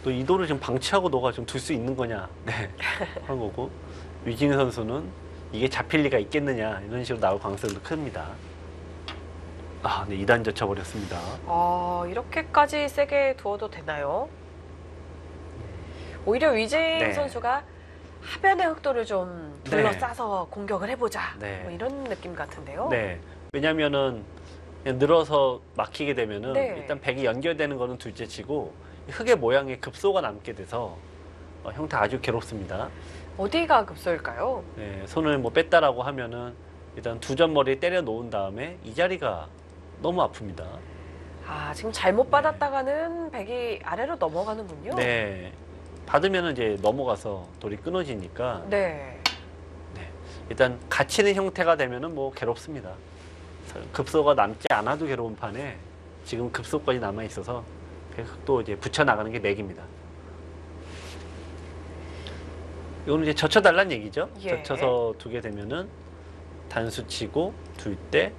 또 이도를 지금 방치하고 너가 좀 둘 수 있는 거냐, 네, 하는 거고, 위징 선수는 이게 잡힐 리가 있겠느냐 이런 식으로 나올 가능성도 큽니다. 아, 네, 2단 젖혀버렸습니다. 이렇게까지 세게 두어도 되나요? 오히려 위징 네. 선수가 하변의 흑도를 좀 둘러싸서 공격을 해보자. 네. 뭐 이런 느낌 같은데요. 네, 왜냐면은 그냥 늘어서 막히게 되면은 네. 일단 백이 연결되는 거는 둘째치고 흙의 모양에 급소가 남게 돼서 형태 아주 괴롭습니다. 어디가 급소일까요? 네, 손을 뭐 뺐다라고 하면은 일단 두 점 머리 때려 놓은 다음에 이 자리가 너무 아픕니다. 지금 잘못 받았다가는 백이 아래로 넘어가는군요. 네, 받으면은 이제 넘어가서 돌이 끊어지니까 네. 일단 갇히는 형태가 되면은 뭐 괴롭습니다. 급소가 남지 않아도 괴로운 판에 지금 급소까지 남아 있어서 또 이제 붙여 나가는 게 맥입니다. 이거는 이제 젖혀달란 얘기죠. 예. 젖혀서 두게 되면은 단수 치고 둘 때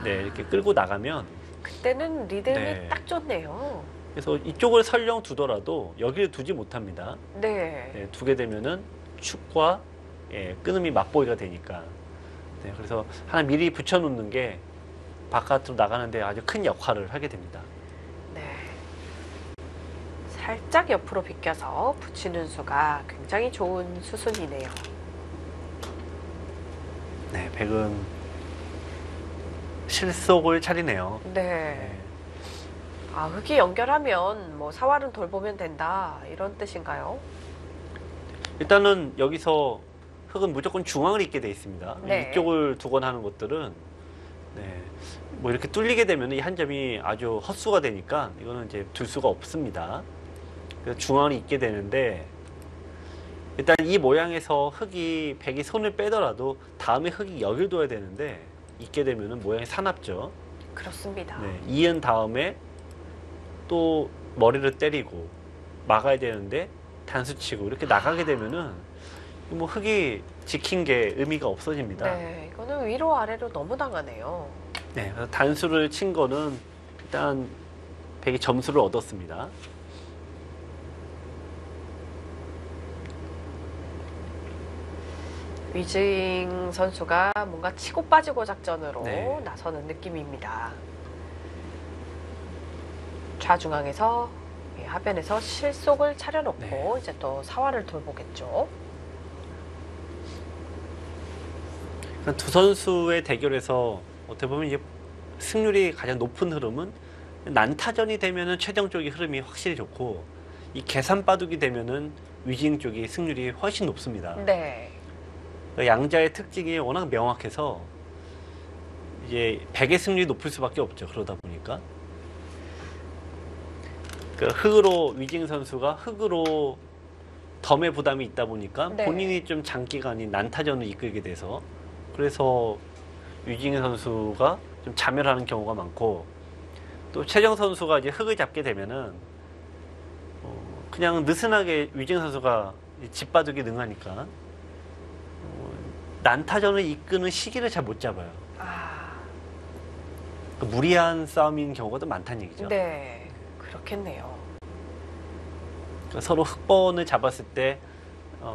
네, 이렇게 끌고 나가면, 그때는 리듬이 네. 딱 좋네요. 그래서 이쪽을 설령 두더라도 여기를 두지 못합니다. 네. 네, 두게 되면은 축과 끊음이 맞보기가 되니까. 네, 그래서 하나 미리 붙여놓는 게 바깥으로 나가는데 아주 큰 역할을 하게 됩니다. 네. 살짝 옆으로 비껴서 붙이는 수가 굉장히 좋은 수순이네요. 네, 백은 실속을 차리네요. 네. 흙이 연결하면 뭐 사활은 돌보면 된다 이런 뜻인가요? 일단은 여기서 흙은 무조건 중앙을 잇게 돼 있습니다. 네. 이쪽을 두거나 하는 것들은 뭐 이렇게 뚫리게 되면 이 한 점이 아주 헛수가 되니까 이거는 이제 둘 수가 없습니다. 그래서 중앙을 잇게 되는데, 일단 이 모양에서 백이 손을 빼더라도 다음에 흙이 여길 둬야 되는데 잇게 되면은 모양이 사납죠. 그렇습니다. 네, 이은 다음에 또 머리를 때리고 막아야 되는데 단수치고 이렇게 나가게 되면은 뭐 흙이 지킨 게 의미가 없어집니다. 네, 이거는 위로 아래로 너무 당하네요. 네, 그래서 단수를 친 거는 일단 백이 점수를 얻었습니다. 위징 선수가 뭔가 치고 빠지고 작전으로 네. 나서는 느낌입니다. 좌중앙에서 하변에서 실속을 차려놓고 네. 이제 또 사활을 돌보겠죠. 두 선수의 대결에서 어떻게 보면 이제 승률이 가장 높은 흐름은 난타전이 되면은 최정 쪽이 흐름이 확실히 좋고 이 계산 바둑이 되면은 위징 쪽이 승률이 훨씬 높습니다. 네. 양자의 특징이 워낙 명확해서 이제 100의 승률이 높을 수밖에 없죠. 그러다 보니까 흑으로 위징 선수가 흑으로 덤의 부담이 있다 보니까 네. 본인이 좀 장기간이 난타전을 이끌게 돼서 그래서 위징 선수가 좀 자멸하는 경우가 많고 또 최정 선수가 이제 흑을 잡게 되면은 그냥 느슨하게 위징 선수가 집바둑이 능하니까 난타전을 이끄는 시기를 잘 못 잡아요. 아, 무리한 싸움인 경우가 더 많다는 얘기죠. 네. 그렇겠네요. 그러니까 서로 흑번을 잡았을 때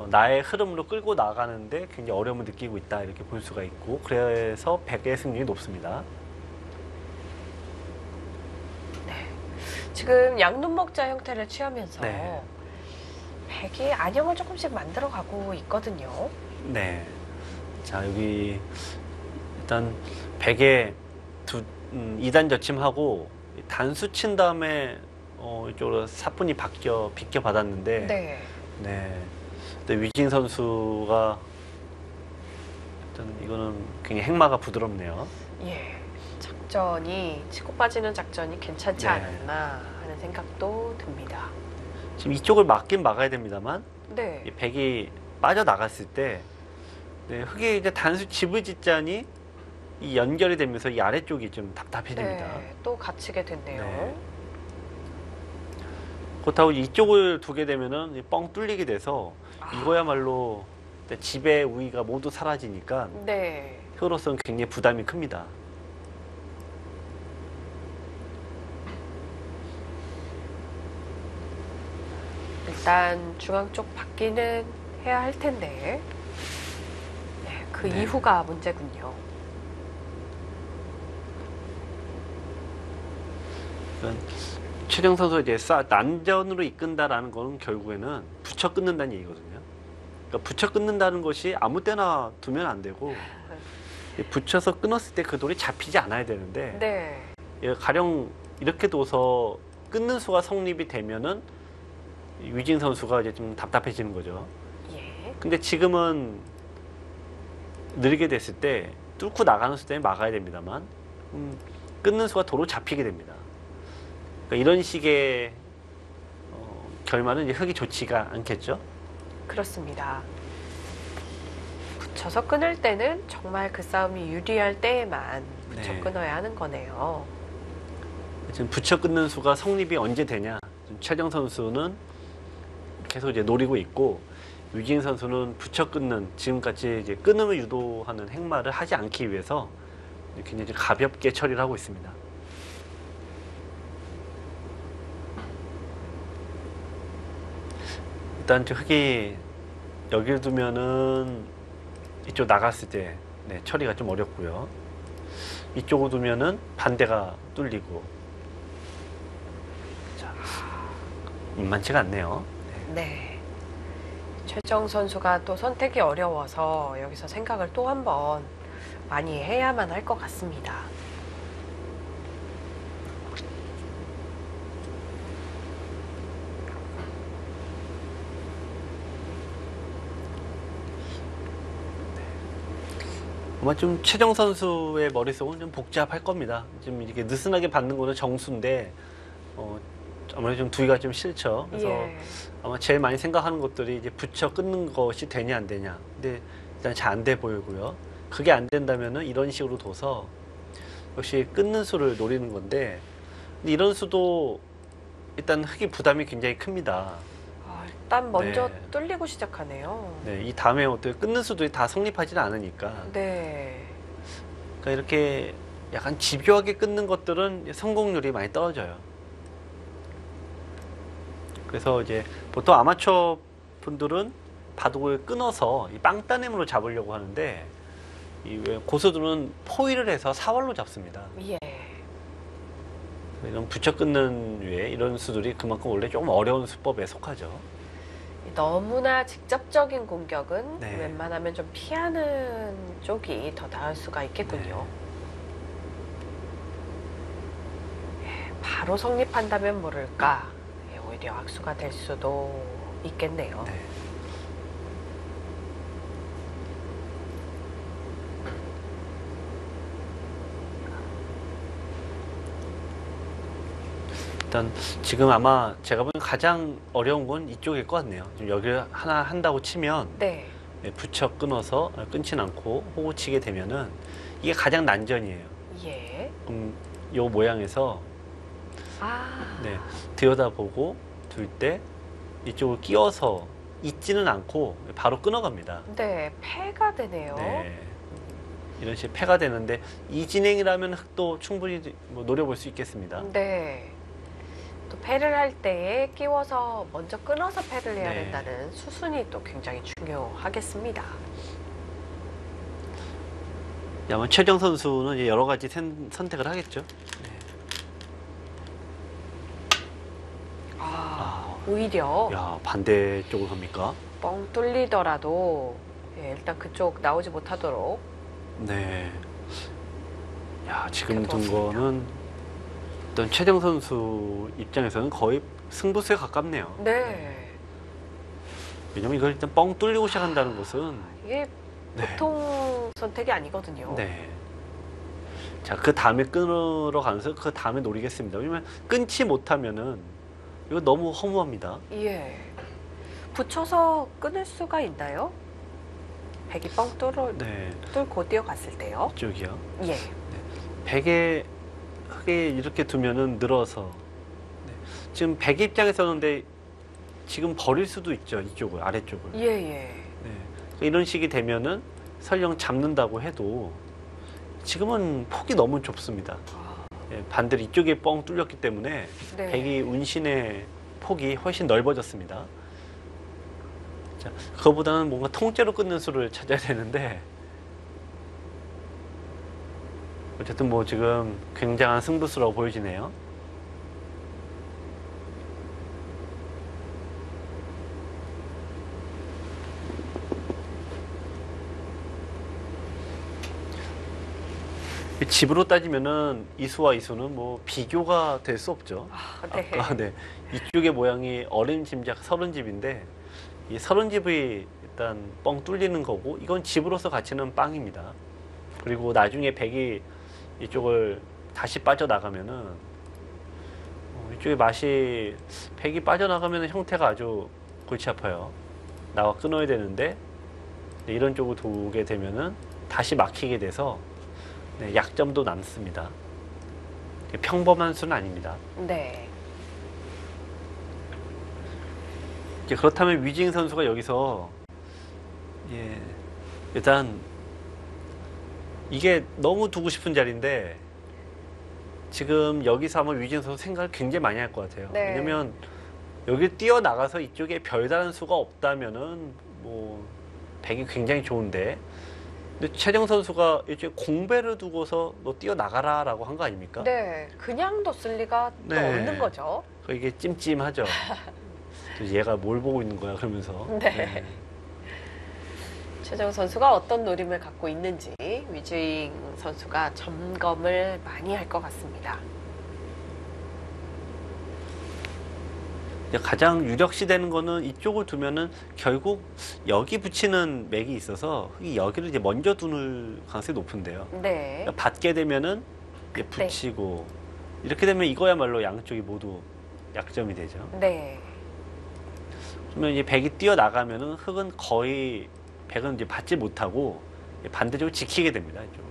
나의 흐름으로 끌고 나가는데 굉장히 어려움을 느끼고 있다 이렇게 볼 수가 있고 그래서 100의 승률이 높습니다. 네. 지금 양눈목자 형태를 취하면서 네. 백이 안형을 조금씩 만들어가고 있거든요. 네. 자 여기 일단 100에 2단 저침하고 단수 친 다음에 이쪽으로 사뿐히 비껴 받았는데 네. 네. 근데 위징 선수가 일단 이거는 굉장히 행마가 부드럽네요. 예. 작전이 치고 빠지는 작전이 괜찮지 네. 않았나 하는 생각도 듭니다. 지금 이쪽을 막긴 막아야 됩니다만 네. 이 백이 빠져나갔을 때 네, 흑이 이제 단수 집을 짓자니 이 연결이 되면서 이 아래쪽이 좀 답답해집니다. 네. 또 갇히게 됐네요. 네. 그렇다고 이쪽을 두게 되면은 뻥 뚫리게 돼서 이거야말로 지배 우위가 모두 사라지니까 네. 흑으로서는 굉장히 부담이 큽니다. 일단 중앙 쪽 받기는 해야 할 텐데 네, 그 네. 이후가 문제군요. 그러니까 최정 선수 이제 난전으로 이끈다라는 거는 결국에는 붙여 끊는다는 얘기거든요. 그러니까 붙여 끊는다는 것이 아무 때나 두면 안 되고 붙여서 끊었을 때 그 돌이 잡히지 않아야 되는데 네. 가령 이렇게 둬서 끊는 수가 성립이 되면은 위징 선수가 이제 좀 답답해지는 거죠. 예. 근데 지금은 느리게 됐을 때 뚫고 나가는 수 때문에 막아야 됩니다만 끊는 수가 도로 잡히게 됩니다. 그러니까 이런 식의 결말은 이제 흑이 좋지가 않겠죠. 그렇습니다. 붙여서 끊을 때는 정말 그 싸움이 유리할 때에만 붙여 네. 끊어야 하는 거네요. 지금 붙여 끊는 수가 성립이 언제 되냐? 지금 최정 선수는 계속 이제 노리고 있고 위징 선수는 붙여 끊는 지금까지 이제 끊음을 유도하는 행마를 하지 않기 위해서 굉장히 좀 가볍게 처리를 하고 있습니다. 일단 저 흑이 여기를 두면은 이쪽 나갔을 때 네, 처리가 좀 어렵고요. 이쪽으로 두면은 반대가 뚫리고 자, 만만치가 않네요. 네. 최정 선수가 또 선택이 어려워서 여기서 생각을 또 한 번 많이 해야만 할 것 같습니다. 아마 좀 최정 선수의 머릿속은 좀 복잡할 겁니다. 좀 이렇게 느슨하게 받는 거는 정수인데 아무래도 좀 두기가 좀 싫죠. 그래서 예. 아마 제일 많이 생각하는 것들이 이제 붙여 끊는 것이 되냐 안 되냐. 근데 일단 잘 안 돼 보이고요. 그게 안 된다면은 이런 식으로 둬서 역시 끊는 수를 노리는 건데 근데 이런 수도 일단 흑이 부담이 굉장히 큽니다. 일단 먼저 네. 뚫리고 시작하네요. 네, 이 다음에 어떻게 끊는 수도 다 성립하지는 않으니까. 네. 그러니까 이렇게 약간 집요하게 끊는 것들은 성공률이 많이 떨어져요. 그래서 이제 보통 아마추어 분들은 바둑을 끊어서 이 빵따냄으로 잡으려고 하는데 이 고수들은 포위를 해서 사활로 잡습니다. 예. 이런 붙여 끊는 외에 이런 수들이 그만큼 원래 조금 어려운 수법에 속하죠. 너무나 직접적인 공격은 네. 웬만하면 좀 피하는 쪽이 더 나을 수가 있겠군요. 바로 성립한다면 모를까 오히려 악수가 될 수도 있겠네요. 네. 일단 지금 아마 제가 보기엔 가장 어려운 건 이쪽일 것 같네요. 지금 여기를 하나 한다고 치면 네. 붙여 끊어서 끊진 않고 호구 치게 되면은 이게 가장 난전이에요. 예. 그럼 요 모양에서 아. 네, 들여다보고 둘 때 이쪽을 끼워서 있지는 않고 바로 끊어갑니다. 네, 패가 되네요. 네. 이런 식의 패가 되는데 이 진행이라면 흑도 충분히 뭐 노려볼 수 있겠습니다. 네. 또 패를 할 때에 끼워서 먼저 끊어서 패를 해야 네. 된다는 수순이 또 굉장히 중요하겠습니다. 아마 최정 선수는 이제 여러 가지 선택을 하겠죠. 오히려 야, 반대쪽으로 갑니까? 뻥 뚫리더라도 일단 그쪽 나오지 못하도록 네. 야, 지금 둔 켜두었습니다. 거는 일단 최정 선수 입장에서는 거의 승부수에 가깝네요. 네. 왜냐면 이걸 일단 뻥 뚫리고 시작한다는 것은 이게 네. 보통 선택이 아니거든요. 네. 자, 그 다음에 끊으러 가면서 그 다음에 노리겠습니다. 왜냐면 끊지 못하면은 이거 너무 허무합니다. 예. 붙여서 끊을 수가 있나요? 백이 뻥 네. 뚫고 뛰어갔을 때요. 이쪽이요. 예. 백에 흙에 이렇게 두면은 늘어서 네. 지금 백 입장에서는 근데 지금 버릴 수도 있죠. 이쪽을 아래쪽을. 예, 예. 네. 이런 식이 되면은 설령 잡는다고 해도 지금은 폭이 너무 좁습니다. 예, 반대로 이쪽에 뻥 뚫렸기 때문에 네. 백이 운신의 폭이 훨씬 넓어졌습니다. 자, 그거보다는 뭔가 통째로 끊는 수를 찾아야 되는데 어쨌든 뭐 지금 굉장한 승부수라고 보여지네요. 집으로 따지면은 이수와 이수는 뭐 비교가 될 수 없죠. 네. 아까 네, 이쪽의 모양이 어림짐작 서른집인데 이 서른집이 일단 뻥 뚫리는 거고 이건 집으로서 가치는 빵입니다. 그리고 나중에 백이 이쪽을 다시 빠져나가면은 이쪽의 맛이 백이 빠져나가면 형태가 아주 골치 아파요. 나와 끊어야 되는데 이런 쪽으로 두게 되면은 다시 막히게 돼서 네, 약점도 남습니다. 평범한 수는 아닙니다. 네. 이제 그렇다면 위징 선수가 여기서 예, 일단 이게 너무 두고 싶은 자리인데 지금 여기서 아마 위징 선수 생각을 굉장히 많이 할 것 같아요. 네. 왜냐면 여기 뛰어나가서 이쪽에 별다른 수가 없다면은 뭐 백이 굉장히 좋은데 근데 최정 선수가 이쪽에 공배를 두고서 너 뛰어나가라 라고 한 거 아닙니까? 네. 그냥 뒀을 리가 또 네. 없는 거죠. 이게 찜찜하죠. 또 얘가 뭘 보고 있는 거야 그러면서. 네. 최정 선수가 어떤 노림을 갖고 있는지 위즈잉 선수가 점검을 많이 할 것 같습니다. 가장 유력시 되는 거는 이쪽을 두면은 결국 여기 붙이는 맥이 있어서 여기를 이제 먼저 두는 가능성이 높은데요. 네. 그러니까 받게 되면은 이제 붙이고 이렇게 되면 이거야말로 양쪽이 모두 약점이 되죠. 네. 그러면 이제 백이 뛰어나가면은 흑은 거의 백은 이제 받지 못하고 반대쪽으로 지키게 됩니다. 이쪽을.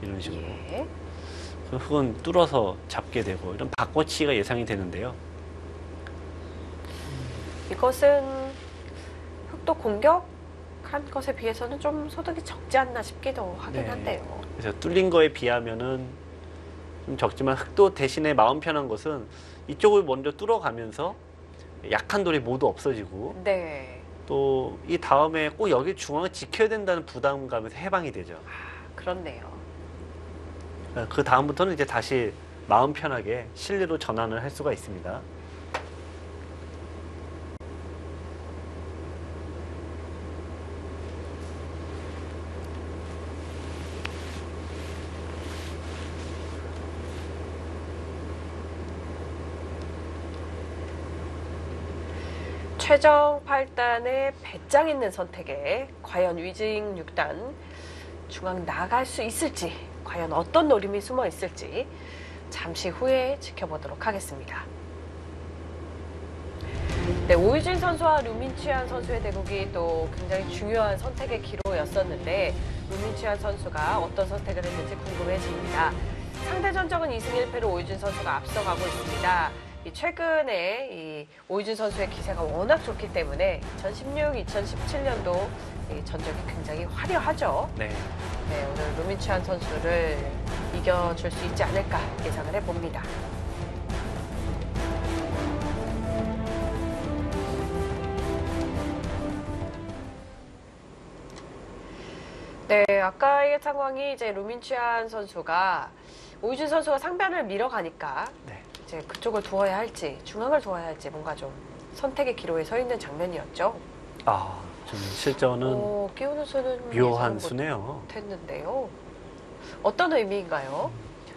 이런 식으로. 예. 그럼 흑은 뚫어서 잡게 되고 이런 바꿔치기가 예상이 되는데요. 이것은 흑도 공격한 것에 비해서는 좀 소득이 적지 않나 싶기도 하긴 네. 한데요. 그래서 뚫린 거에 비하면은 좀 적지만 흑도 대신에 마음 편한 것은 이쪽을 먼저 뚫어가면서 약한 돌이 모두 없어지고 네. 또 이 다음에 꼭 여기 중앙을 지켜야 된다는 부담감에서 해방이 되죠. 그렇네요. 그 다음부터는 이제 다시 마음 편하게 실리로 전환을 할 수가 있습니다. 최정 8단의 배짱 있는 선택에 과연 위징 6단 중앙 나갈 수 있을지, 과연 어떤 노림이 숨어 있을지 잠시 후에 지켜보도록 하겠습니다. 네, 오유진 선수와 류민치안 선수의 대국이 또 굉장히 중요한 선택의 기로였었는데 류민치안 선수가 어떤 선택을 했는지 궁금해집니다. 상대 전적은 2승 1패로 오유진 선수가 앞서가고 있습니다. 최근에 이 오유진 선수의 기세가 워낙 좋기 때문에 2016, 2017년도 전적이 굉장히 화려하죠. 네. 네, 오늘 류민치안 선수를 이겨줄 수 있지 않을까 예상을 해봅니다. 네, 아까의 상황이 이제 류민치안 선수가 오유진 선수가 상변을 밀어가니까 네. 이제 그쪽을 두어야 할지 중앙을 두어야 할지 뭔가 좀 선택의 기로에 서 있는 장면이었죠. 아, 좀 실전은 끼우는 수는 묘한 수네요. 못했는데요. 어떤 의미인가요?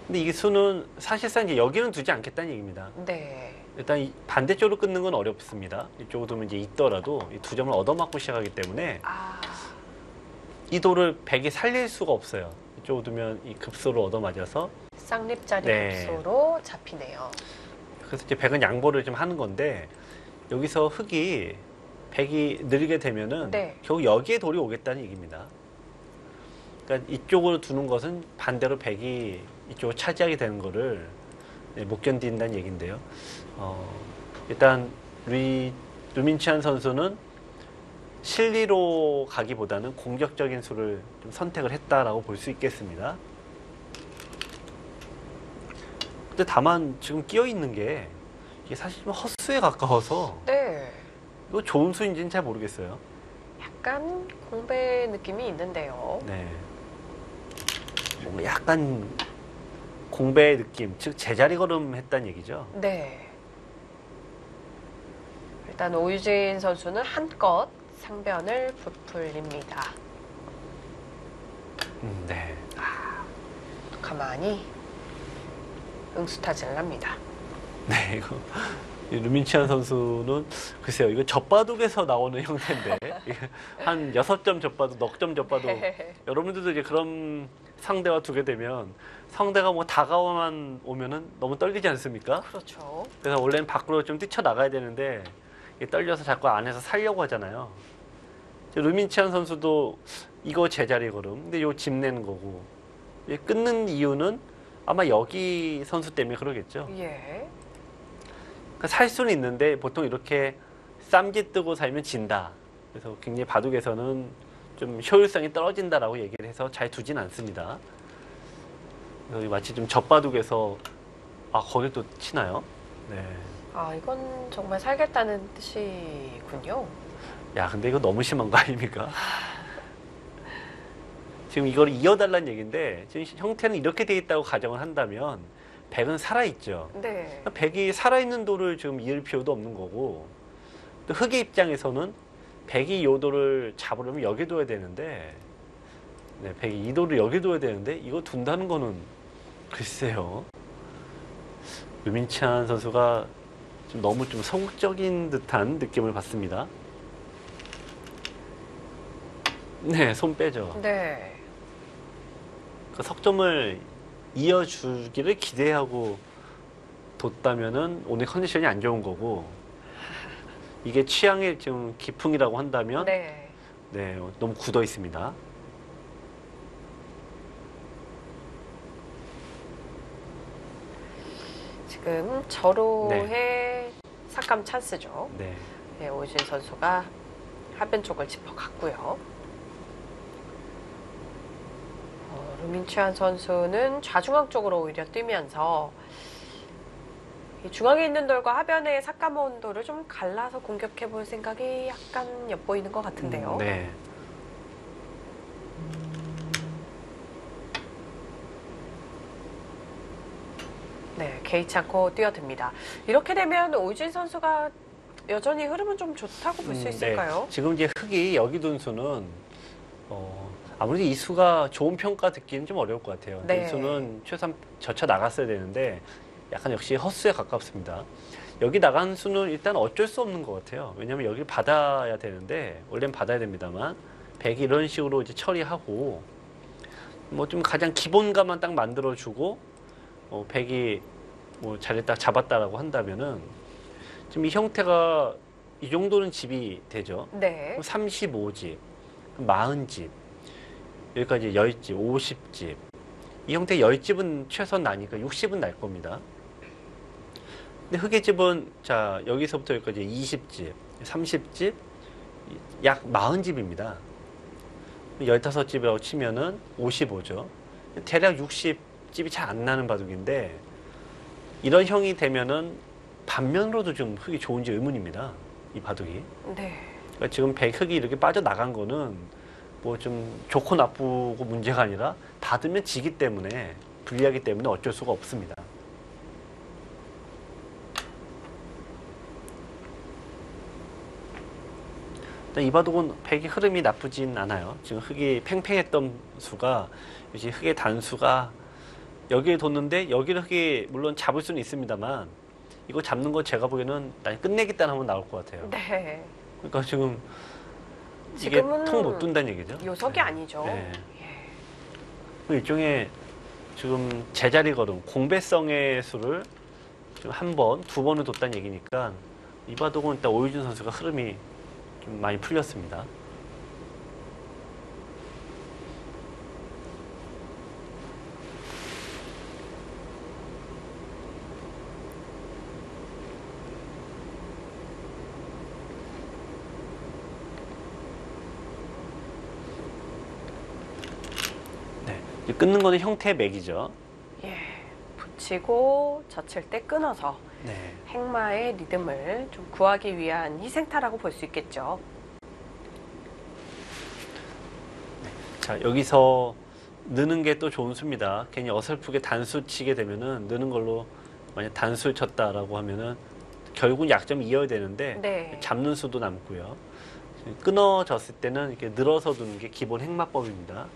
근데 이 수는 사실상 이제 여기는 두지 않겠다는 얘기입니다. 네. 일단 이 반대쪽으로 끊는 건 어렵습니다. 이쪽으로 두면 이제 있더라도 이 두 점을 얻어맞고 시작하기 때문에 아, 이 돌을 백이 살릴 수가 없어요. 이쪽으로 두면 이 급소를 얻어맞아서 쌍립자리 네. 급소로 잡히네요. 그래서 이제 백은 양보를 좀 하는 건데 여기서 흑이 백이 늘게 되면은 네. 결국 여기에 돌이 오겠다는 얘기입니다. 그러니까 이쪽으로 두는 것은 반대로 백이 이쪽을 차지하게 되는 거를 못 견딘다는 얘기인데요. 일단 류민치안 선수는 실리로 가기보다는 공격적인 수를 좀 선택을 했다라고 볼 수 있겠습니다. 근데 다만 지금 끼어 있는 게 이게 사실 좀 헛수에 가까워서 네. 이거 좋은 수인지는 잘 모르겠어요. 약간 공배 느낌이 있는데요. 네. 뭔가 약간 공배의 느낌, 즉 제자리 걸음 했다는 얘기죠. 네. 일단 오유진 선수는 한껏 상변을 부풀립니다. 네. 가만히 응수타진을 합니다. 네, 이거 류민치안 선수는 글쎄요, 이거 젖바둑에서 나오는 형태인데 이게 한 6점 젖바둑, 넉 점 젖바둑. 여러분들도 이제 그런 상대와 두게 되면 상대가 뭐 다가와만 오면은 너무 떨리지 않습니까? 그렇죠. 그래서 원래는 밖으로 좀 뛰쳐 나가야 되는데 이게 떨려서 자꾸 안에서 살려고 하잖아요. 류민치안 선수도 이거 제자리 걸음, 근데 요 집 내는 거고 끊는 이유는 아마 여기 선수 때문에 그러겠죠. 예. 그러니까 살 수는 있는데 보통 이렇게 쌈짓 뜨고 살면 진다. 그래서 굉장히 바둑에서는 좀 효율성이 떨어진다라고 얘기를 해서 잘 두진 않습니다. 그래서 마치 좀 젖바둑에서 거길 또 치나요? 네. 아, 이건 정말 살겠다는 뜻이군요. 야, 근데 이거 너무 심한 거 아닙니까? 지금 이걸 이어달라는 얘기인데 지금 형태는 이렇게 돼 있다고 가정을 한다면 백은 살아있죠. 네. 백이 살아있는 돌을 지금 이을 필요도 없는 거고 또 흑의 입장에서는 백이 요 돌을 잡으려면 여기 둬야 되는데 네, 백이 이 돌을 여기 둬야 되는데 이거 둔다는 거는 글쎄요. 류민치안 선수가 좀 너무 좀 소극적인 듯한 느낌을 받습니다. 네, 손 빼죠. 네. 그 석점을 이어주기를 기대하고 뒀다면은 오늘 컨디션이 안 좋은 거고 이게 취향의 좀 기풍이라고 한다면 네. 네, 너무 굳어 있습니다. 지금 절호의 삭감 찬스죠. 네. 네, 오유진 선수가 하변 쪽을 짚어갔고요. 류민치안 선수는 좌중앙 쪽으로 오히려 뛰면서 이 중앙에 있는 돌과 하변의 삭감 온도를 좀 갈라서 공격해 볼 생각이 약간 엿보이는 것 같은데요. 네. 네, 개의치 않고 뛰어듭니다. 이렇게 되면 오유진 선수가 여전히 흐름은 좀 좋다고 볼 수 있을까요? 네. 지금 이제 흑이 여기 둔 수는 아무래도 이 수가 좋은 평가 듣기는 좀 어려울 것 같아요. 네. 이 수는 최소한 젖혀 나갔어야 되는데 약간 역시 헛수에 가깝습니다. 여기 나간 수는 일단 어쩔 수 없는 것 같아요. 왜냐하면 여기를 받아야 되는데 원래는 받아야 됩니다만 백이 이런 식으로 이제 처리하고 뭐 좀 가장 기본값만 딱 만들어주고 백이 뭐 자리 딱 잡았다라고 한다면은 지금 이 형태가 이 정도는 집이 되죠. 네. 35집, 40집, 여기까지 10집, 50집. 이 형태 10집은 최소한 나니까 60은 날 겁니다. 근데 흑의 집은 자 여기서부터 여기까지 20집, 30집, 약 40집입니다. 15집이라고 치면은 55죠. 대략 60집이 잘 안 나는 바둑인데 이런 형이 되면은 반면으로도 좀 흑이 좋은지 의문입니다. 이 바둑이. 네. 그러니까 지금 흑이 이렇게 빠져나간 거는 뭐 좀 좋고 나쁘고 문제가 아니라 닫으면 지기 때문에 불리하기 때문에 어쩔 수가 없습니다. 이 바둑은 백의 흐름이 나쁘진 않아요. 지금 흑이 팽팽했던 수가 이제 흑의 단수가 여기에 뒀는데 여기를 흑이 물론 잡을 수는 있습니다만 이거 잡는 거 제가 보기에는 끝내겠다는 한번 나올 것 같아요. 네. 그러니까 지금 이게 지금은 통 못 둔다는 얘기죠. 요석이 네. 아니죠. 네. 예. 그 일종의 지금 제자리 걸음, 공배성의 수를 지금 한 번, 두 번을 뒀다는 얘기니까 이 바둑은 일단 오유준 선수가 흐름이 좀 많이 풀렸습니다. 네, 이제 끊는 거는 형태 맥이죠. 예. 붙이고 젖힐 때 끊어서 네. 행마의 리듬을 좀 구하기 위한 희생타라고 볼 수 있겠죠. 자, 여기서 느는 게 또 좋은 수입니다. 괜히 어설프게 단수 치게 되면은 느는 걸로 만약 단수를 쳤다라고 하면은 결국은 약점 이어야 되는데 네. 잡는 수도 남고요. 끊어졌을 때는 이렇게 늘어서 두는 게 기본 행마법입니다.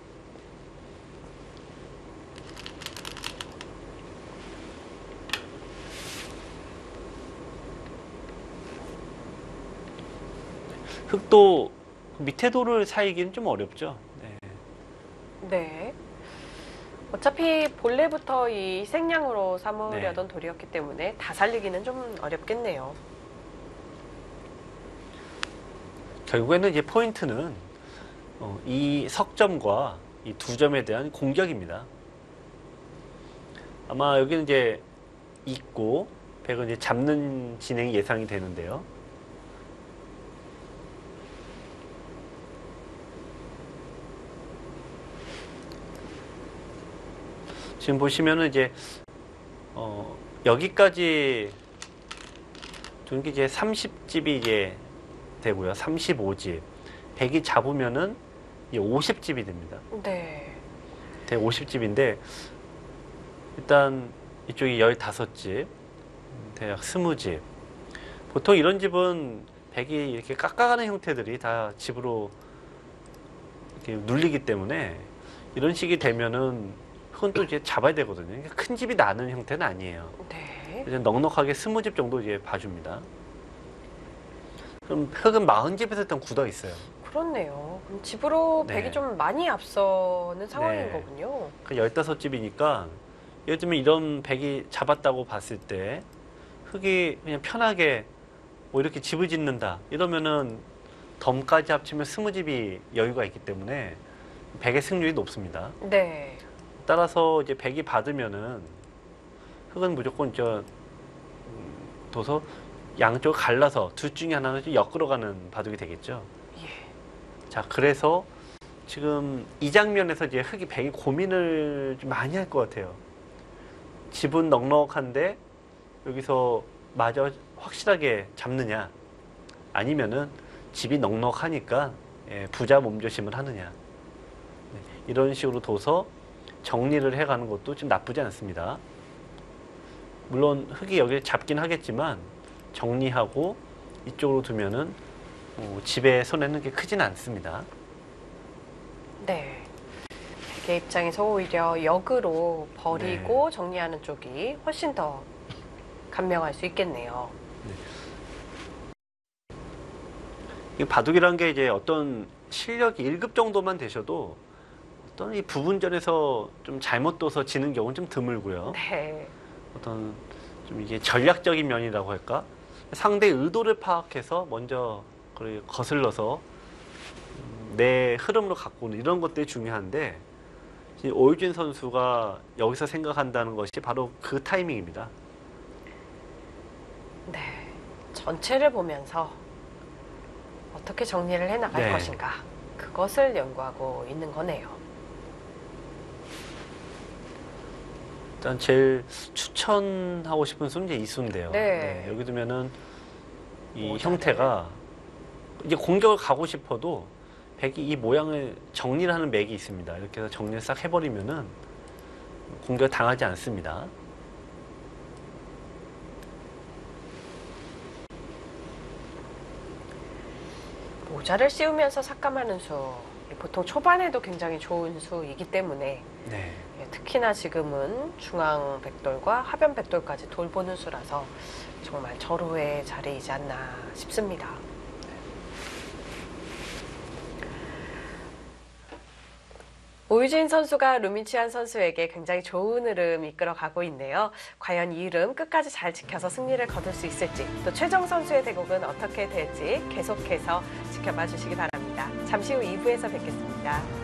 흑도 밑에 돌을 사이기는 좀 어렵죠. 네. 네. 어차피 본래부터 이 희생양으로 삼으려던 네. 돌이었기 때문에 다 살리기는 좀 어렵겠네요. 결국에는 이제 포인트는 이 석점과 이 두 점에 대한 공격입니다. 아마 여기는 이제 있고 백은 이제 잡는 진행이 예상이 되는데요. 지금 보시면은 이제 여기까지 두는 게 이제 30집이 이제 되고요. 35집. 100이 잡으면은 이제 50집이 됩니다. 네. 대략 50집인데 일단 이쪽이 15집, 대략 20집. 보통 이런 집은 100이 이렇게 깎아가는 형태들이 다 집으로 이렇게 눌리기 때문에 이런 식이 되면은 흑은 또 이제 잡아야 되거든요. 그러니까 큰 집이 나는 형태는 아니에요. 네. 이제 넉넉하게 20집 정도 이제 봐줍니다. 그럼 흑은 40집에서 일단 굳어 있어요. 그렇네요. 그럼 집으로 네. 백이 좀 많이 앞서는 상황인 네. 거군요. 그 15집이니까 예를 들면 이런 백이 잡았다고 봤을 때 흑이 그냥 편하게 뭐 이렇게 집을 짓는다 이러면은 덤까지 합치면 20집이 여유가 있기 때문에 백의 승률이 높습니다. 네. 따라서 이제 백이 받으면은 흑은 무조건 둬서 양쪽을 갈라서 둘 중에 하나는 좀 엮으러가는 바둑이 되겠죠. 예. 자, 그래서 지금 이 장면에서 이제 흑이 백이 고민을 좀 많이 할 것 같아요. 집은 넉넉한데 여기서 마저 확실하게 잡느냐, 아니면은 집이 넉넉하니까 부자 몸조심을 하느냐, 이런 식으로 둬서 정리를 해가는 것도 좀 나쁘지 않습니다. 물론 흑이 여기를 잡긴 하겠지만 정리하고 이쪽으로 두면은 집의 손해는 그렇게 크진 않습니다. 네. 백의 입장에서 오히려 역으로 버리고 정리하는 쪽이 훨씬 더 간명할 수 있겠네요. 이 바둑이라는 게 이제 어떤 실력이 1급 정도만 되셔도 어떤 이 부분전에서 좀 잘못 둬서 지는 경우는 좀 드물고요. 네. 어떤 좀 이게 전략적인 면이라고 할까? 상대의 의도를 파악해서 먼저 그걸 거슬러서 내 흐름으로 갖고 오는 이런 것들이 중요한데 오유진 선수가 여기서 생각한다는 것이 바로 그 타이밍입니다. 네. 전체를 보면서 어떻게 정리를 해나갈 네. 것인가. 그것을 연구하고 있는 거네요. 일단 제일 추천하고 싶은 수는 이제 이수인데요. 네. 여기 두면은 이 모자를. 형태가 이제 공격을 가고 싶어도 백이 이 모양을 정리를 하는 맥이 있습니다. 이렇게 해서 정리를 싹 해버리면은 공격 당하지 않습니다. 모자를 씌우면서 삭감하는 수, 보통 초반에도 굉장히 좋은 수이기 때문에 네. 특히나 지금은 중앙 백돌과 하변 백돌까지 돌보는 수라서 정말 절호의 자리이지 않나 싶습니다. 오유진 선수가 루민치안 선수에게 굉장히 좋은 흐름 이끌어가고 있네요. 과연 이 흐름 끝까지 잘 지켜서 승리를 거둘 수 있을지, 또 최정 선수의 대국은 어떻게 될지 계속해서 지켜봐 주시기 바랍니다. 잠시 후 2부에서 뵙겠습니다.